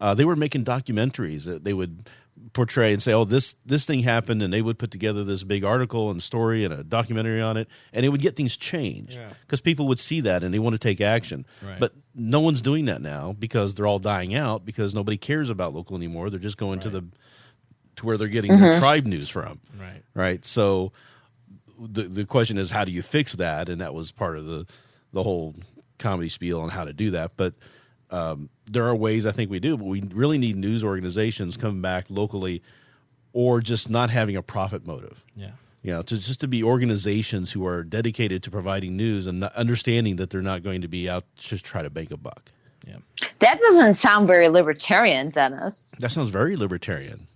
Yeah. They were making documentaries that they would portray and say, oh, this thing happened, and they would put together this big article and story and a documentary on it, and it would get things changed because people would see that and they want to take action. Right. But no one's doing that now because they're all dying out because nobody cares about local anymore. They're just going to where they're getting their tribe news from. Right. So the question is, how do you fix that? And that was part of the whole comedy spiel on how to do that. But there are ways I think we do, but we really need news organizations coming back locally or just not having a profit motive. Yeah. To be organizations who are dedicated to providing news and understanding that they're not going to be out just try to make a buck. Yeah. That doesn't sound very libertarian, Dennis. That sounds very libertarian.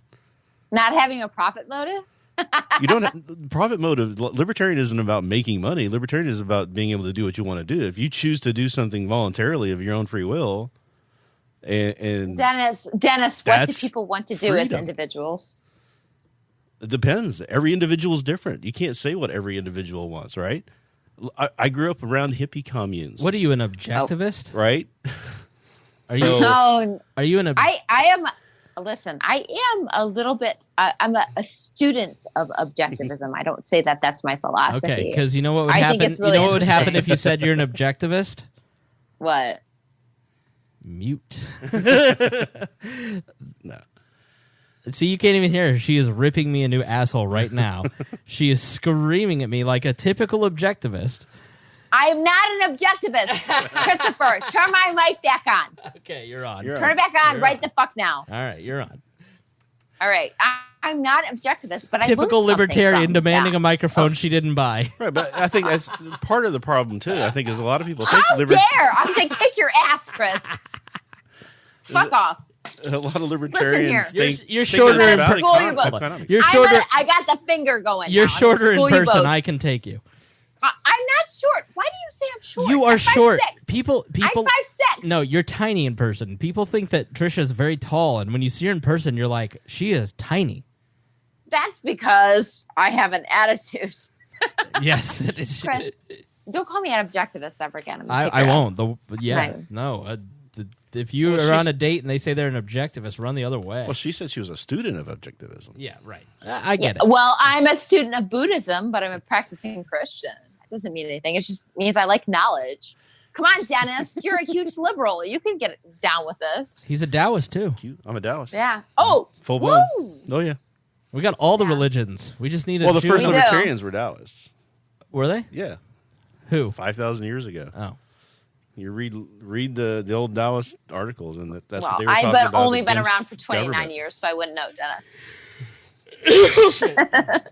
Not having a profit motive? You don't have profit motive. Libertarian isn't about making money. Libertarian is about being able to do what you want to do. If you choose to do something voluntarily of your own free will, and Dennis, what do people want to do as individuals? It depends. Every individual is different. You can't say what every individual wants, right? I grew up around hippie communes. What are you, an objectivist? Right? Are you an? I am. Listen, I am a little bit. I'm a student of objectivism. I don't say that that's my philosophy. Okay, because you know what would happen. Think it's really what would happen if you said you're an objectivist? What? Mute. No. See, you can't even hear her. She is ripping me a new asshole right now. She is screaming at me like a typical objectivist. I am not an objectivist. Christopher, turn my mic back on. Okay, you're on. Turn it back on right the fuck now. All right, you're on. All right. I'm not objectivist, but typical libertarian demanding a microphone she didn't buy. Right, but I think that's part of the problem, too. I think is a lot of people think... How dare! I'm going to kick your ass, Chris. Fuck off. A lot of libertarians think you're shorter in person. You're shorter. I got the finger going. You're shorter in person. I can take you. I'm not short. Why do you say I'm short? You are short. 5'6". People. I'm 5'6". No, you're tiny in person. People think that Tricia is very tall, and when you see her in person, you're like, she is tiny. That's because I have an attitude. Yes, it is. Chris, don't call me an objectivist ever again. I won't. No. If you are on a date and they say they're an objectivist, run the other way. Well, she said she was a student of objectivism. Yeah, right. I get it. Well, I'm a student of Buddhism, but I'm a practicing Christian. That doesn't mean anything. It just means I like knowledge. Come on, Dennis. You're a huge liberal. You can get down with this. He's a Taoist, too. I'm a Taoist. Yeah. Oh, full blown. Woo! Oh, yeah. We got all the religions. We just need a the first libertarians were Taoists. Were they? Yeah. Who? 5,000 years ago. Oh. You read the old Taoist articles, and that's what they were talking talking about. I've only been around for 29 years, so I wouldn't know, Dennis.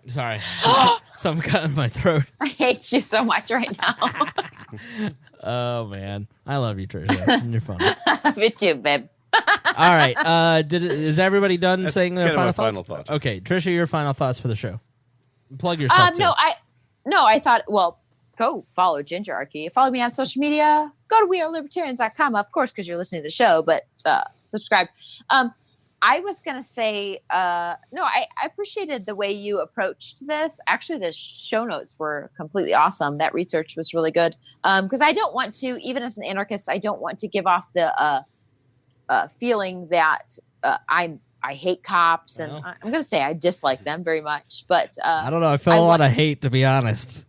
Sorry. Something got in my throat. I hate you so much right now. Oh, man. I love you, Tricia. You're funny. Me too, babe. All right. Is everybody done saying their final thoughts? Okay. Tricia, your final thoughts for the show. Plug yourself, too. I thought, well, go follow Gingerarchy. Follow me on social media. Go to wearelibertarians.com, of course, because you're listening to the show, but subscribe. I was going to say, I appreciated the way you approached this. Actually, the show notes were completely awesome. That research was really good. Because I don't want to, even as an anarchist, I don't want to give off the feeling that I hate cops. And I'm going to say I dislike them very much. But I don't know. I felt a lot of hate, to be honest.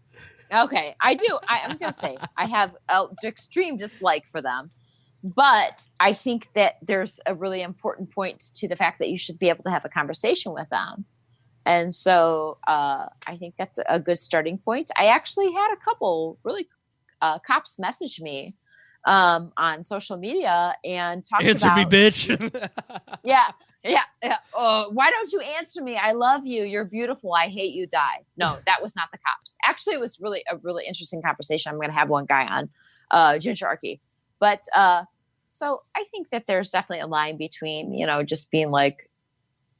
Okay, I do. I'm going to say I have an extreme dislike for them. But I think that there's a really important point to the fact that you should be able to have a conversation with them. And so I think that's a good starting point. I actually had a couple really cops message me on social media and talk about... Answer me, bitch. Yeah. Why don't you answer me? I love you. You're beautiful. I hate you. Die. No, that was not the cops. Actually, it was a really interesting conversation. I'm going to have one guy on Gingerarchy. But so I think that there's definitely a line between, just being like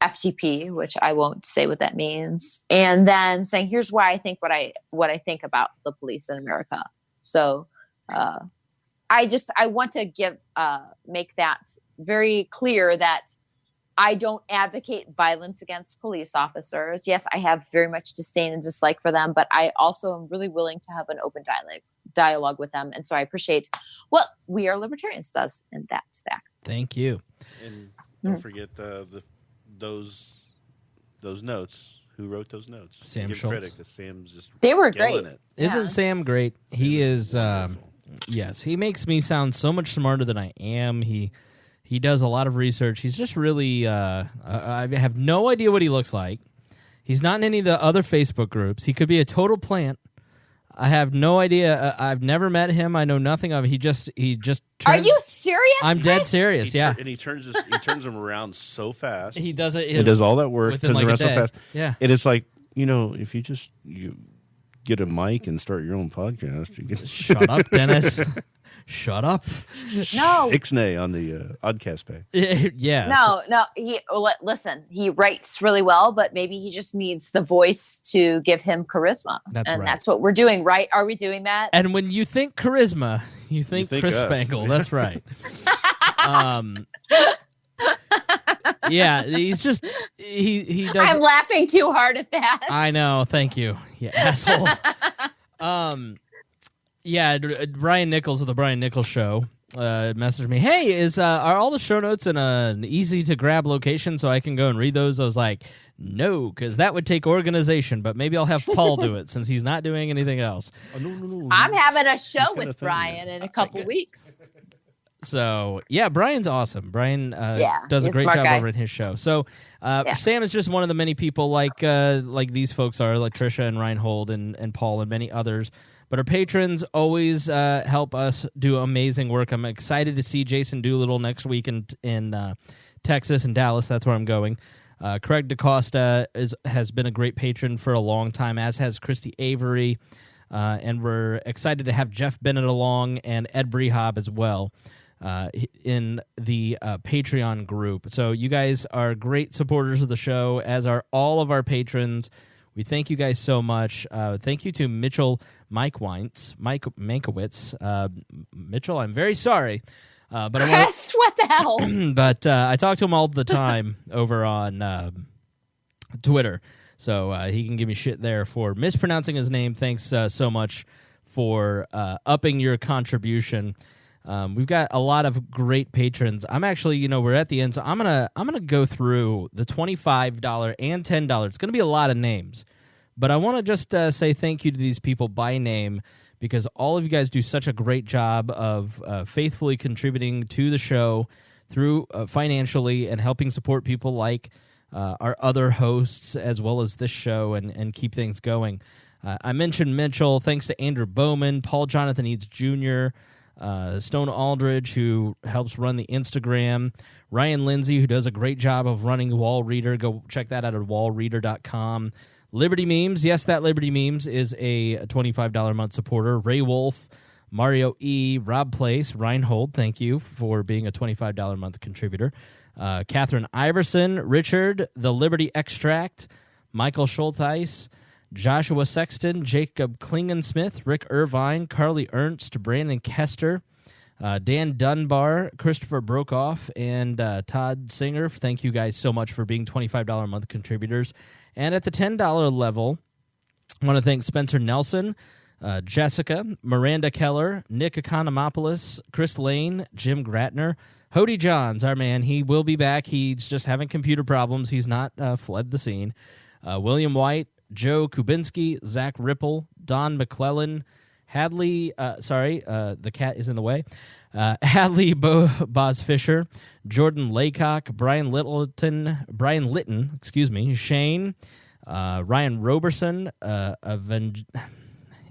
FTP, which I won't say what that means, and then saying, here's why I think what I think about the police in America. So I want to make that very clear that I don't advocate violence against police officers. Yes, I have very much disdain and dislike for them, but I also am really willing to have an open dialogue with them. And so I appreciate what We Are Libertarians does in that fact. Thank you. And don't forget those notes. Who wrote those notes? Sam Give Schultz. credit, 'cause Sam's just they were great. it. Isn't Sam great? He is. Yes, he makes me sound so much smarter than I am. He does a lot of research. He's just really. I have no idea what he looks like. He's not in any of the other Facebook groups. He could be a total plant. I have no idea. I've never met him. I know nothing of him. He just. Are you serious? I'm dead serious. Yeah. And he turns them around so fast. He does it. He does all that work. Turns like around so fast. Yeah. And it's like, if you get a mic and start your own podcast, you get Shut up, Dennis. Shut up. No. Ixnay on the Oddcast page. Yeah. No. Listen, he writes really well, but maybe he just needs the voice to give him charisma. That's what we're doing, right? Are we doing that? And when you think charisma, you think Chris us. Spangle. That's right. Yeah, he's just he does. I'm laughing too hard at that. I know. Thank you. Yeah, asshole. Yeah, Brian Nichols of the Brian Nichols Show messaged me. Hey, are all the show notes in an easy to grab location so I can go and read those? I was like, no, because that would take organization. But maybe I'll have Paul do it since he's not doing anything else. Oh, no. I'm having a show with Brian in a couple weeks. So, yeah, Brian's awesome. Brian does a great job over in his show. So, Sam is just one of the many people like these folks are, like Tricia and Rhinehold and Paul and many others. But our patrons always help us do amazing work. I'm excited to see Jason Doolittle next week in Texas and Dallas. That's where I'm going. Craig DaCosta has been a great patron for a long time, as has Christy Avery. And we're excited to have Jeff Bennett along and Ed Brehab as well. In the Patreon group. So you guys are great supporters of the show, as are all of our patrons. We thank you guys so much. Thank you to Mitchell Mankiewicz. Mitchell, I'm very sorry. But Chris, what the hell? But I talk to him all the time over on Twitter. So he can give me shit there for mispronouncing his name. Thanks so much for upping your contribution. We've got a lot of great patrons. I'm actually, we're at the end, so I'm gonna go through the $25 and $10. It's gonna be a lot of names, but I want to just say thank you to these people by name, because all of you guys do such a great job of faithfully contributing to the show through financially and helping support people like our other hosts as well as this show and keep things going. I mentioned Mitchell. Thanks to Andrew Bowman, Paul Jonathan Eads Jr., Stone Aldridge, who helps run the Instagram, Ryan Lindsay, who does a great job of running Wall Reader. Go check that out at wallreader.com. Liberty Memes, yes, that Liberty Memes is a $25 a month supporter. Ray Wolf, Mario E., Rob Place, Rhinehold, thank you for being a $25 a month contributor. Catherine Iverson, Richard, The Liberty Extract, Michael Schultheis, Joshua Sexton, Jacob Klingensmith, Rick Irvine, Carly Ernst, Brandon Kester, Dan Dunbar, Christopher Brokoff, and Todd Singer. Thank you guys so much for being $25 a month contributors. And at the $10 level, I want to thank Spencer Nelson, Jessica, Miranda Keller, Nick Economopoulos, Chris Lane, Jim Gratner, Hody Johns, our man. He will be back. He's just having computer problems. He's not fled the scene. William White, Joe Kubinski, Zach Ripple, Don McClellan, Hadley, the cat is in the way, Hadley Boz Fisher, Jordan Laycock, Brian Litton, Shane, Ryan Roberson,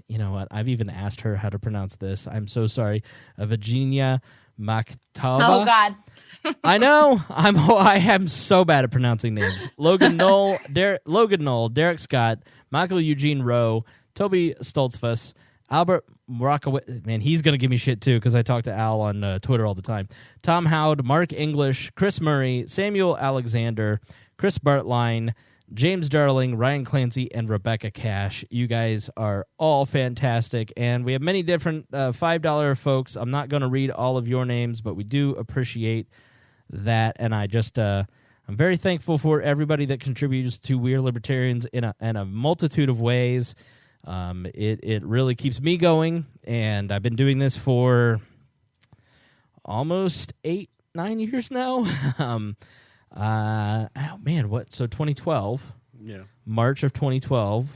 you know what, I've even asked her how to pronounce this. I'm so sorry. Virginia Maktaba. Oh, God. I know. I am so bad at pronouncing names. Logan Knoll, Derek Scott, Michael Eugene Rowe, Toby Stoltzfus, Albert Rockaway. Man, he's going to give me shit too because I talk to Al on Twitter all the time. Tom Howd, Mark English, Chris Murray, Samuel Alexander, Chris Bartline, James Darling, Ryan Clancy, and Rebecca Cash. You guys are all fantastic, and we have many different $5 folks. I'm not going to read all of your names, but we do appreciate that, and I just I'm very thankful for everybody that contributes to We Are Libertarians in a multitude of ways. It really keeps me going, and I've been doing this for almost 8-9 years now. Oh man, what? So 2012, March of 2012.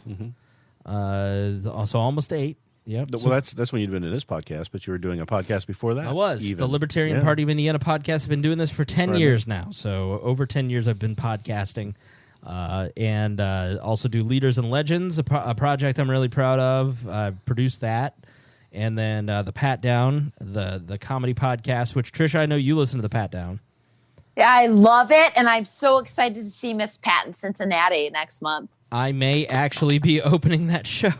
So almost 8. Yep. Well, that's when you'd been in this podcast, but you were doing a podcast before that. I was. The Libertarian Party of Indiana podcast. I've been doing this for 10 years now. So over 10 years I've been podcasting. And also do Leaders and Legends, a project I'm really proud of. I produced that. And then the Pat Down, the comedy podcast, which, Tricia, I know you listen to the Pat Down. Yeah, I love it, and I'm so excited to see Miss Pat in Cincinnati next month. I may actually be opening that show.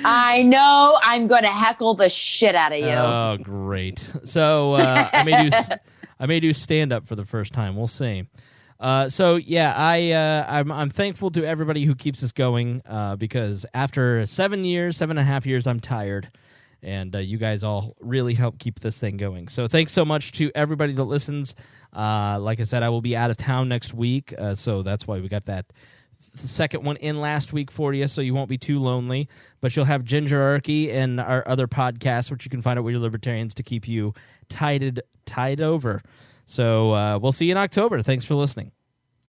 I know. I'm going to heckle the shit out of you. Oh, great. So I may do stand-up for the first time. We'll see. I'm thankful to everybody who keeps us going because after 7.5 years, I'm tired. And you guys all really help keep this thing going. So thanks so much to everybody that listens. Like I said, I will be out of town next week, so that's why we got that second one in last week for you, so you won't be too lonely. But you'll have Gingerarchy and our other podcasts, which you can find at We Are Libertarians, to keep you tied over. So we'll see you in October. Thanks for listening.